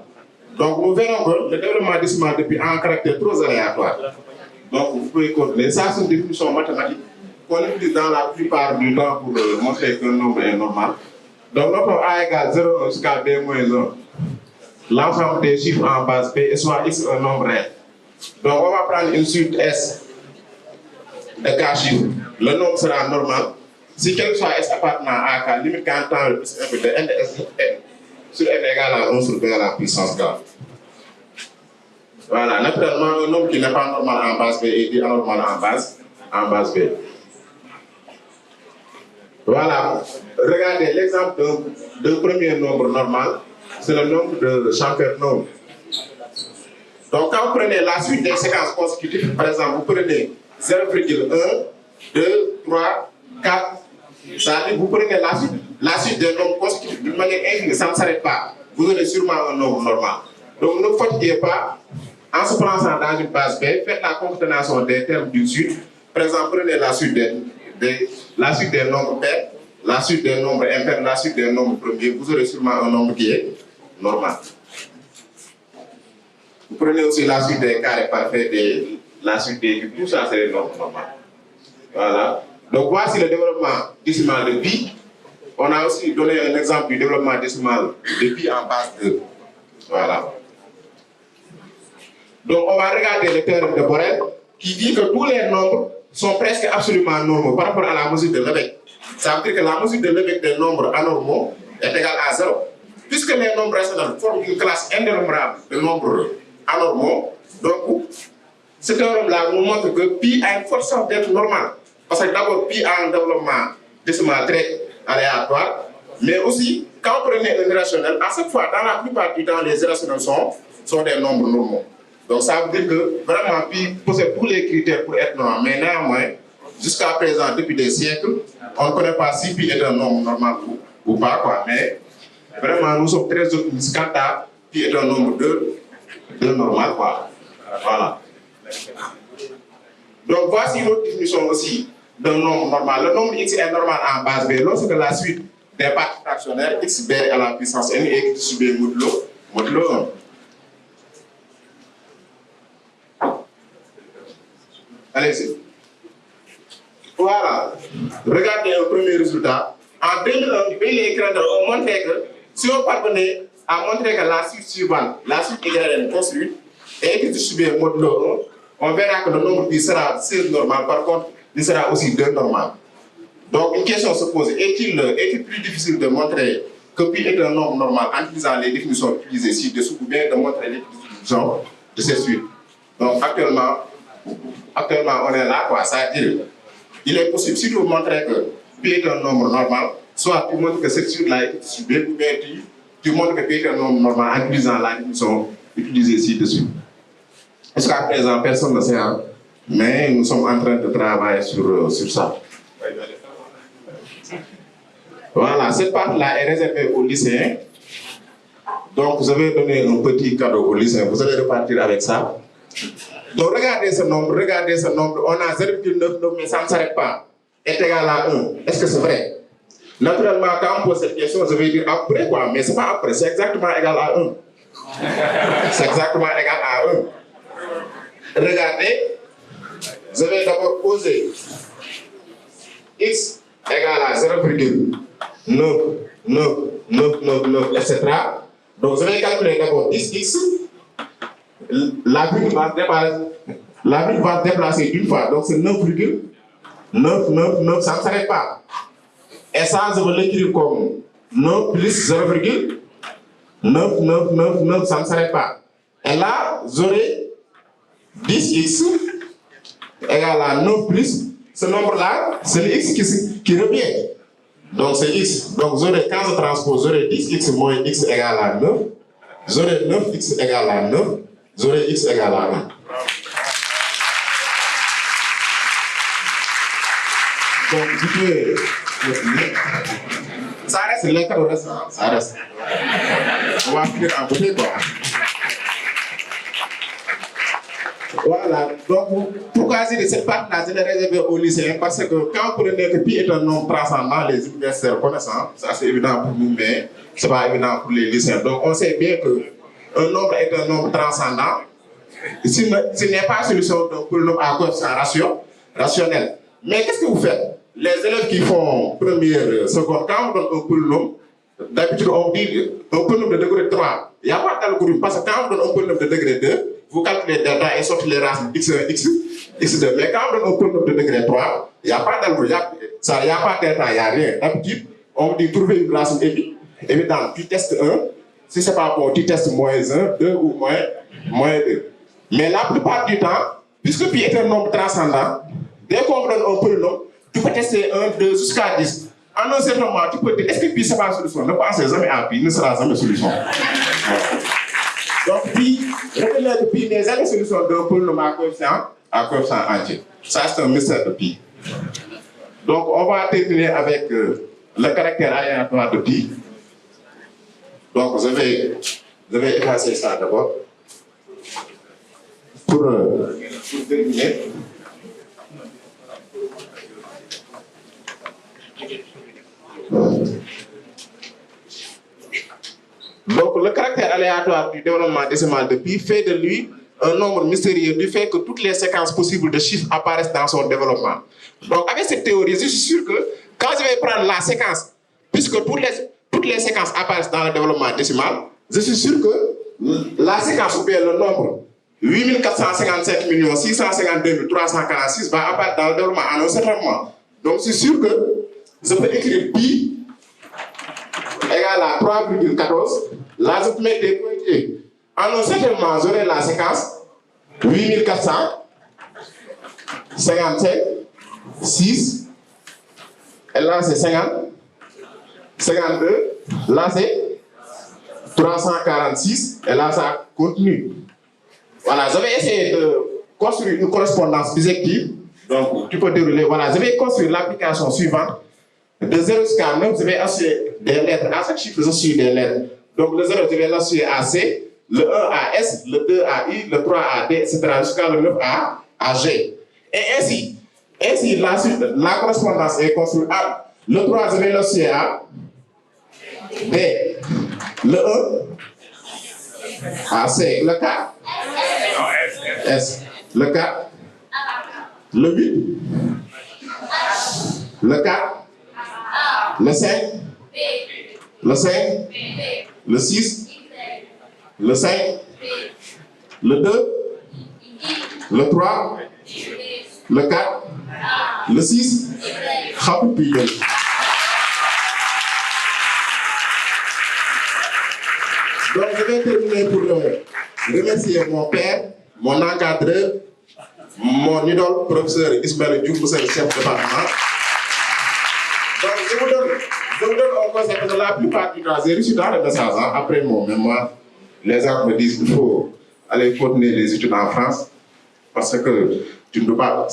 Donc, nous verrons que le développement décimal depuis en caractère trop aléatoire. Donc, vous pouvez continuer. Ça, c'est une définition mathématique qu'on utilise dans la plupart du temps pour montrer qu'un nombre est normal. Donc, notre A égale 0 jusqu'à B moins 1. L'ensemble des chiffres en base P et soit X un nombre réel. Donc, on va prendre une suite S de K chiffres. Le nombre sera normal. Si quel que soit S appartenant à K, limite quand temps le plus 1 de N de S N sur N égale à 1 sur B à la puissance K. Voilà, naturellement, un nombre qui n'est pas normal en base B est dit anormal en base B. Voilà, regardez l'exemple d'un premier nombre normal, c'est le nombre de Champernoun. Donc, quand vous prenez la suite des séquences consécutives, par exemple, vous prenez 0,1, 2, 3, 4, c'est-à-dire vous prenez la suite des nombres consécutifs d'une manière infinie, ça ne s'arrête pas. Vous aurez sûrement un nombre normal. Donc, ne vous fatiguez pas. En se plaçant dans une base B, faites la concaténation des termes d'une suite. Par exemple, prenez la suite des nombres pairs, la suite des nombres impairs, la suite des nombres premiers. Vous aurez sûrement un nombre qui est normal. Vous prenez aussi la suite des carrés parfaits, la suite des cubes. Tout ça, c'est les nombres normaux. Voilà. Donc, voici le développement décimal de pi. On a aussi donné un exemple du développement décimal de pi en base 2. Voilà. Donc, on va regarder le théorème de Borel qui dit que tous les nombres sont presque absolument normaux par rapport à la mesure de Lebesgue. Ça veut dire que la mesure de Lebesgue des nombres anormaux est égale à 0. Puisque les nombres rationnels forment une classe indénombrable de nombres anormaux, donc ce théorème-là nous montre que pi a une forte chance d'être normal. Parce que d'abord, pi a un développement décimal très aléatoire, mais aussi, quand vous prenez un irrationnel, à chaque fois, dans la plupart du temps, les irrationnels sont des nombres normaux. Donc ça veut dire que vraiment pi possède tous les critères pour être normal. Mais néanmoins, jusqu'à présent, depuis des siècles, on ne connaît pas si pi est un nombre normal ou pas, quoi. Mais vraiment, nous sommes très optimistes quant à pi est un nombre de normal, quoi. Voilà. Donc voici une autre définition aussi d'un nombre normal. Le nombre x est normal en base B lorsque la suite des parties fractionnaires xb à la puissance n est x sub modulo 1. Allez-y. Voilà. Regardez le premier résultat. En 2001, les écrans ont montré que si on parvenait à montrer que la suite suivante, la suite égale construite, et que distribuée modulo 1, on verra que le nombre pi sera 16 normal, par contre, il sera aussi 2 normal. Donc une question se pose, est-il plus difficile de montrer que pi est un nombre normal en utilisant les définitions utilisées ci-dessous ou bien de montrer les définitions de ces suites? Donc actuellement on est là, quoi, ça veut dire il est possible, si vous montrez que pi est un nombre normal, soit tu montres que cette suite-là est distribuée, ou bien tu montres que pi est un nombre normal en utilisant la définition utilisée ci-dessus. Jusqu'à présent, personne ne sait, hein? Mais nous sommes en train de travailler sur ça. Voilà, cette partie-là est réservée aux lycéens. Donc, je vais donner un petit cadeau aux lycéens. Vous allez repartir avec ça. Donc, regardez ce nombre. On a 0,99, mais ça ne s'arrête pas. Est égal à 1. Est-ce que c'est vrai? Naturellement, quand on pose cette question, je vais dire après quoi? Mais ce n'est pas après, c'est exactement égal à 1. C'est exactement égal à 1. Regardez. Je vais d'abord poser x égale à 0,9, etc. Donc je vais calculer d'abord 10x. La virgule va se déplacer d'une fois, donc c'est 9,999, ça ne s'arrête pas. Et ça, je vais l'écrire comme 9 plus 0,9999, ça ne s'arrête pas. Et là, j'aurai 10x égale à 9 plus, ce nombre-là, c'est le x qui revient. Donc c'est x. Donc quand je transpose, j'aurai 10x moins x égale à 9. J'aurai 9x égale à 9. J'aurai x égale à 1. Donc tu peux... Ça reste, les cadeaux restent, ça reste. On va finir en beauté, quoi. Voilà, donc pourquoi j'ai dit cette partie-là, je l'ai réservée aux lycéens, parce que quand vous prenez que pi est un nombre transcendant, les universitaires connaissent, ça c'est évident pour nous, mais ce n'est pas évident pour les lycéens. Donc on sait bien qu'un nombre est un nombre transcendant, s'il n'est pas solution d'un polynôme à coefficient rationnel. Mais qu'est-ce que vous faites? Les élèves qui font première, seconde, quand on donne un polynôme, d'habitude on dit un polynôme de degré 3, il n'y a pas d'algorithme, parce que quand on donne un polynôme de degré 2, vous calculez delta et sortez les racines x1, x2. Mais quand on donne un polynôme de degré 3, il n'y a pas d'algorithme, il n'y a pas delta, il n'y a rien. D'habitude, on dit trouver une racine évidente. Tu testes 1, si ce n'est pas bon, tu testes moins 1, 2 ou moins 2. Mais la plupart du temps, puisque pi est un nombre transcendant, dès qu'on donne un polynôme, tu peux tester 1, 2 jusqu'à 10. En un certain moment, tu peux dire, est-ce que pi sera solution? Ne pensez jamais à pi, ne sera jamais solution. Donc, pi, retenez que pi n'est jamais solution d'un polynôme à coefficient entier. Ça, c'est un mystère de pi. Donc, on va terminer avec le caractère aléatoire de pi. Donc, je vais effacer ça d'abord. Pour terminer. Donc, le caractère aléatoire du développement décimal de pi fait de lui un nombre mystérieux du fait que toutes les séquences possibles de chiffres apparaissent dans son développement. Donc, avec cette théorie, je suis sûr que quand je vais prendre la séquence, puisque toutes les séquences apparaissent dans le développement décimal, je suis sûr que la séquence ou bien le nombre 8455 652 346 va apparaître dans le développement en un certain moment. Donc, je suis sûr que je peux écrire pi égale à 3,14. Là, je peux mettre des pointillés. En un certain moment, j'aurai la séquence 8455 6. Et là, c'est 50. 52. Là, c'est 346. Et là, ça continue. Voilà, je vais essayer de construire une correspondance bijective. Donc, tu peux dérouler. Voilà, je vais construire l'application suivante. De 0 jusqu'à 9, je vais associer des lettres. À chaque chiffre, j'associe des lettres. Donc, le 0, je vais l'associer à C, le 1 à S, le 2 à I, le 3 à D, etc. jusqu'à le 9 à G. Et ainsi la correspondance est construite à le 3, je vais l'associer à D, le 1 à C, le 4 S, le 4 Le 8, le 4, le 5, le 5, le 6, le 5, le 2, le 3, le 4, le 6, Happy People. Donc je vais terminer pour remercier mon père, mon encadreur, mon idole, professeur Ismaël Diouf, le chef de département. Donc je vous donne un conseil parce que la plupart du temps, j'ai reçu dans le message, après mon mémoire, les gens me disent qu'il faut aller continuer les études en France parce que tu ne dois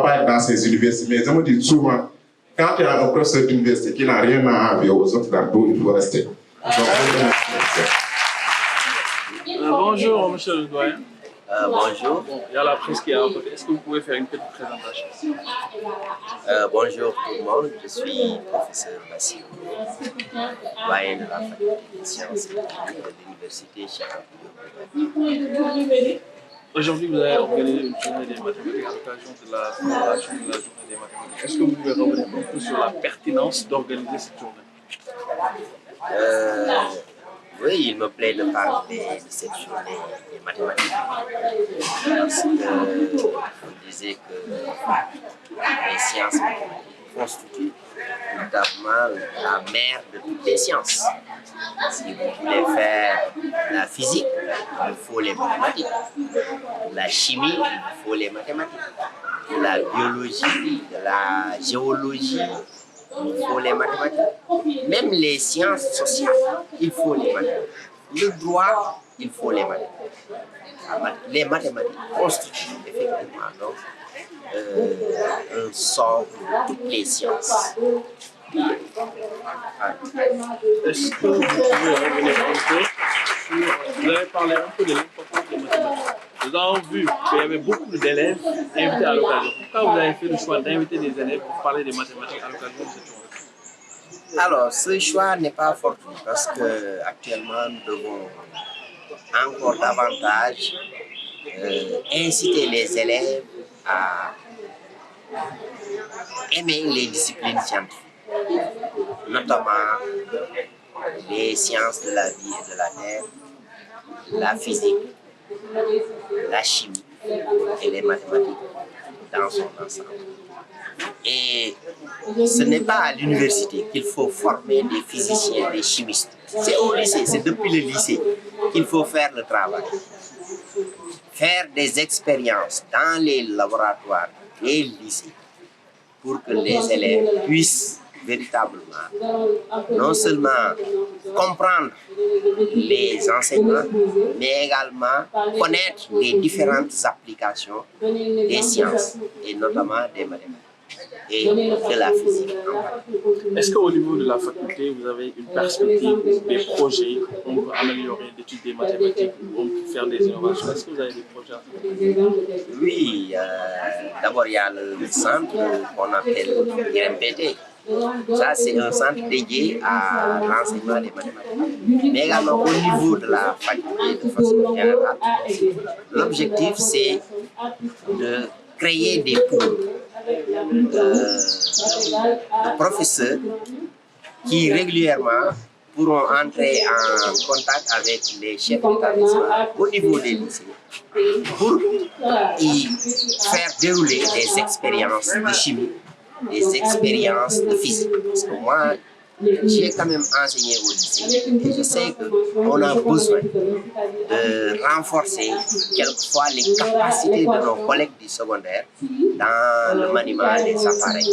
pas être dans ces universités. Mais je me dis souvent, quand il y a un professeur d'université qui n'a rien à envier aux autres d'Arbo, il faut rester. Donc, bonjour, monsieur le doyen. Bonjour. Il y a la presse qui est à côté. Est-ce que vous pouvez faire une petite présentation? Bonjour tout le monde, je suis professeur Bassirou, doyen de la faculté des sciences et techniques de l'université Cheikh. Aujourd'hui, vous avez organisé une journée des mathématiques à l'occasion de la célébration de la journée des mathématiques. Est-ce que vous pouvez revenir un peu sur la pertinence d'organiser cette journée? Oui, il me plaît de parler de cette journée des mathématiques parce que vous disiez que les sciences mathématiques constituent notamment la mère de toutes les sciences. Si vous voulez faire la physique, il faut les mathématiques. La chimie, il faut les mathématiques. La biologie, la géologie, il faut les mathématiques. Même les sciences sociales, il faut les mathématiques. Le droit, il faut les mathématiques. Les mathématiques constituent effectivement donc, un socle de toutes les sciences. Est-ce que vous pouvez revenir un peu sur... Vous avez parlé un peu de l'importance des mathématiques. Nous avons vu qu'il y avait beaucoup d'élèves invités à l'occasion. Pourquoi vous avez fait le choix d'inviter des élèves pour parler des mathématiques à l'occasion de cette journée? Alors, ce choix n'est pas fortuit parce qu'actuellement, nous devons encore davantage inciter les élèves à aimer les disciplines scientifiques, notamment les sciences de la vie et de la terre, la physique, la chimie et les mathématiques dans son ensemble. Et ce n'est pas à l'université qu'il faut former des physiciens, des chimistes. C'est au lycée, c'est depuis le lycée qu'il faut faire le travail. Faire des expériences dans les laboratoires et lycées pour que les élèves puissent véritablement non seulement comprendre les enseignements, mais également connaître les différentes applications des sciences et notamment des mathématiques et de la physique. Est-ce qu'au niveau de la faculté, vous avez une perspective, des projets où on peut améliorer l'étude des mathématiques, où on peut faire des innovations? Est-ce que vous avez des projets à faire? Oui, d'abord il y a le centre qu'on appelle IRMPT. Ça, c'est un centre dédié à l'enseignement des mathématiques. Mais également au niveau de la faculté de façon générale, l'objectif c'est de créer des pôles de professeurs qui régulièrement pourront entrer en contact avec les chefs d'établissement au niveau des lycées pour y faire dérouler des expériences de chimie, des expériences de physique. Parce que moi, j'ai quand même enseigné au lycée et je sais qu'on a besoin de renforcer quelquefois les capacités de nos collègues du secondaire dans le maniement des appareils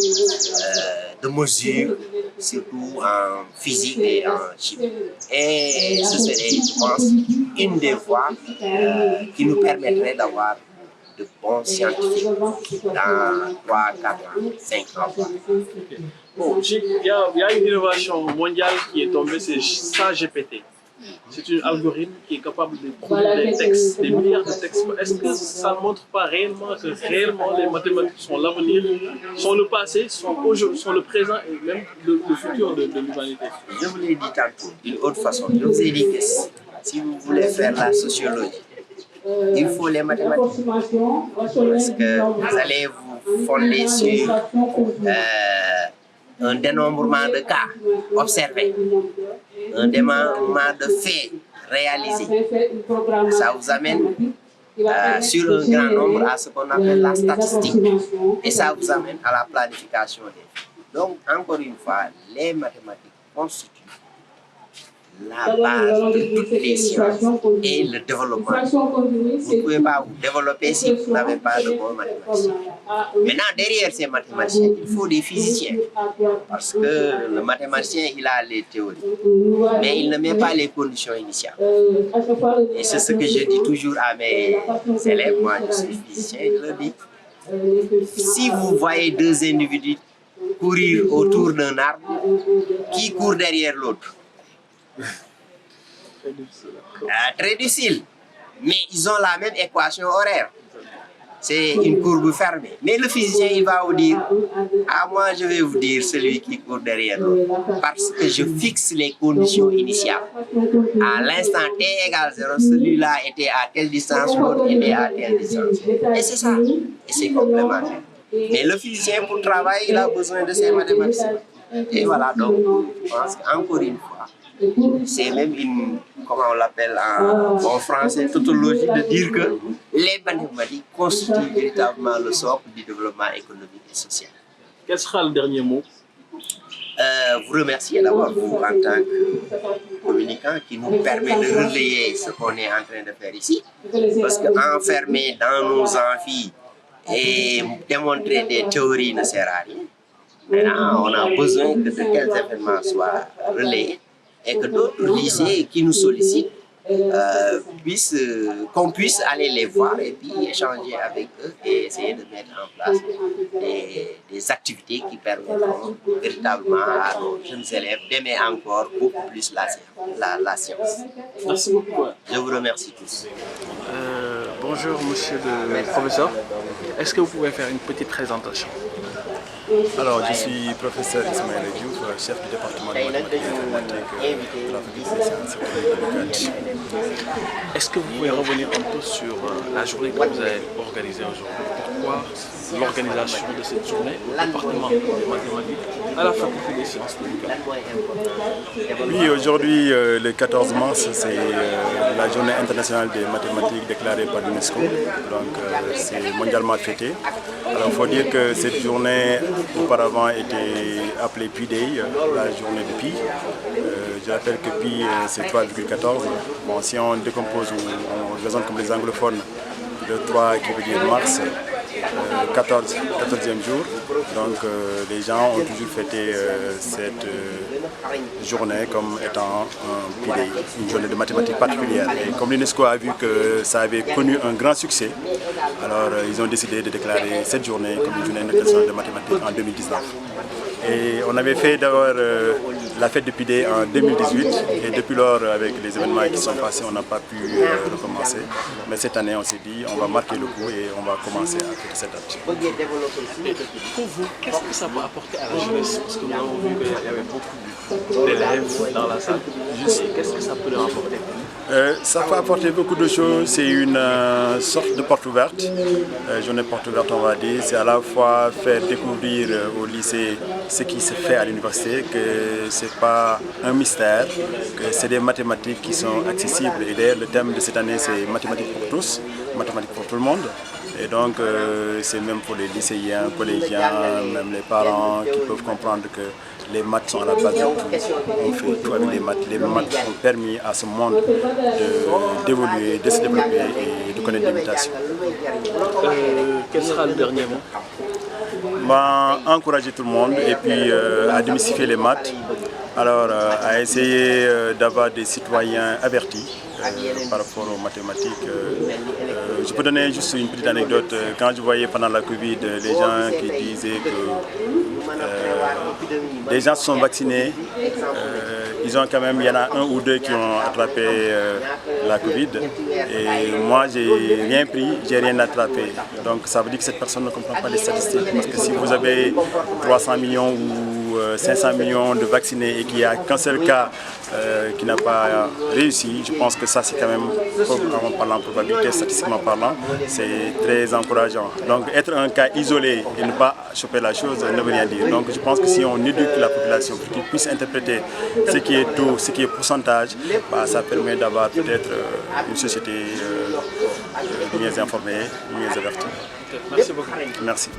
de mesure, surtout en physique et en chimie. Et ce serait, je pense, une des voies qui nous permettrait d'avoir de bons scientifiques dans 3, 4 ans, 5 ans. Bon, il y a une innovation mondiale qui est tombée, c'est SAGPT. C'est un algorithme qui est capable de produire des textes, des milliards de textes. Est-ce que ça ne montre pas réellement que les mathématiques sont l'avenir, sont le passé, sont le présent et même le futur de l'humanité? Je vous l'ai dit tantôt, d'une autre façon. Je vous ai dit que si vous voulez faire la sociologie, il faut les mathématiques. Parce que vous allez vous fondée sur un dénombrement de cas observés, un dénombrement de faits réalisés. Ça vous amène sur un grand nombre à ce qu'on appelle la statistique. Et ça vous amène à la planification des faits. Donc, encore une fois, les mathématiques constituent la base de toutes les sciences et le développement. Vous ne pouvez pas vous développer si vous n'avez pas de bons mathématiciens. Maintenant, derrière ces mathématiciens, il faut des physiciens. Parce que le mathématicien, il a les théories, mais il ne met pas les conditions initiales. Et c'est ce que je dis toujours à mes élèves. Moi, je suis physicien, je le dis. Si vous voyez deux individus courir autour d'un arbre, qui court derrière l'autre? Très difficile, mais ils ont la même équation horaire. C'est une courbe fermée. Mais le physicien, il va vous dire, moi je vais vous dire celui qui court derrière l'autre, parce que je fixe les conditions initiales. À l'instant t égale 0, celui-là était à telle distance, l'autre était à telle distance. Et c'est ça, et c'est complémentaire. Mais le physicien, pour travailler, il a besoin de ses mathématiciens. Et voilà, donc, je pense qu'encore une fois, c'est même une, comment on l'appelle en français, tautologie, de dire que les mathématiques constituent véritablement le socle du développement économique et social. Quel sera le dernier mot? Vous remercier d'abord, vous, en tant que communicant, qui nous permet de relayer ce qu'on est en train de faire ici. Parce qu'enfermer dans nos amphis et démontrer des théories ne sert à rien. Maintenant, on a besoin que de tels événements soient relayés et que d'autres lycées qui nous sollicitent qu'on puisse aller les voir et puis échanger avec eux et essayer de mettre en place des activités qui permettront véritablement à nos jeunes élèves d'aimer encore beaucoup plus la science. Merci beaucoup. Je vous remercie tous. Bonjour monsieur le professeur, est-ce que vous pouvez faire une petite présentation? Alors, je suis professeur Ismaël Diouf, chef du département de mathématiques et informatique de la faculté des sciences économiques. Est-ce que vous pouvez revenir un peu sur la journée que vous avez organisée aujourd'hui? Pourquoi l'organisation de cette journée au département des mathématiques à la faculté des sciences économiques? Oui, aujourd'hui, le 14 mars, c'est la journée internationale des mathématiques déclarée par l'UNESCO. Donc, c'est mondialement fêté. Alors, il faut dire que cette journée auparavant était appelée Pi Day, la journée de Pi. Je rappelle que Pi c'est 3,14. Bon, si on décompose ou on raisonne comme les anglophones, le 3 qui veut dire mars, 14e jour. Donc les gens ont toujours fêté cette journée comme étant un Pi Day, une journée de mathématiques particulière. Et comme l'UNESCO a vu que ça avait connu un grand succès, alors ils ont décidé de déclarer cette journée comme une journée internationale de mathématiques en 2019. Et on avait fait d'abord la fête de Pi Day en 2018 et depuis lors, avec les événements qui sont passés, on n'a pas pu recommencer. Mais cette année, on s'est dit, on va marquer le coup et on va commencer à faire cette date. Pour vous, qu'est-ce que ça va apporter à la jeunesse? Parce que nous avons vu qu'il y avait beaucoup d'élèves dans la salle. Juste, qu'est-ce que ça peut leur apporter? Ça peut apporter beaucoup de choses. C'est une sorte de porte ouverte, journée porte ouverte on va dire. C'est à la fois faire découvrir au lycée ce qui se fait à l'université, que ce n'est pas un mystère, que c'est des mathématiques qui sont accessibles. Et d'ailleurs le thème de cette année c'est mathématiques pour tous, mathématiques pour tout le monde. Et donc c'est même pour les lycéens, collégiens, même les parents qui peuvent comprendre que les maths sont à la base de tout. On fait tout avec les maths. Les maths ont permis à ce monde d'évoluer, de se développer et de connaître des mutations. Quel sera le dernier mot? Encourager tout le monde et puis à démystifier les maths. Alors à essayer d'avoir des citoyens avertis par rapport aux mathématiques. Je peux donner juste une petite anecdote. Quand je voyais pendant la Covid les gens qui disaient que les gens se sont vaccinés, il y en a un ou deux qui ont attrapé la Covid et moi j'ai rien pris, j'ai rien attrapé. Donc ça veut dire que cette personne ne comprend pas les statistiques parce que si vous avez 300 millions ou ou 500 millions de vaccinés et qu'il n'y a qu'un seul cas qui n'a pas réussi, je pense que ça c'est quand même, en parlant probabilité, statistiquement parlant, c'est très encourageant. Donc être un cas isolé et ne pas choper la chose ne veut rien dire. Donc je pense que si on éduque la population pour qu'ils puissent interpréter ce qui est taux, ce qui est pourcentage, ça permet d'avoir peut-être une société mieux informée, mieux avertie. Merci beaucoup. Merci.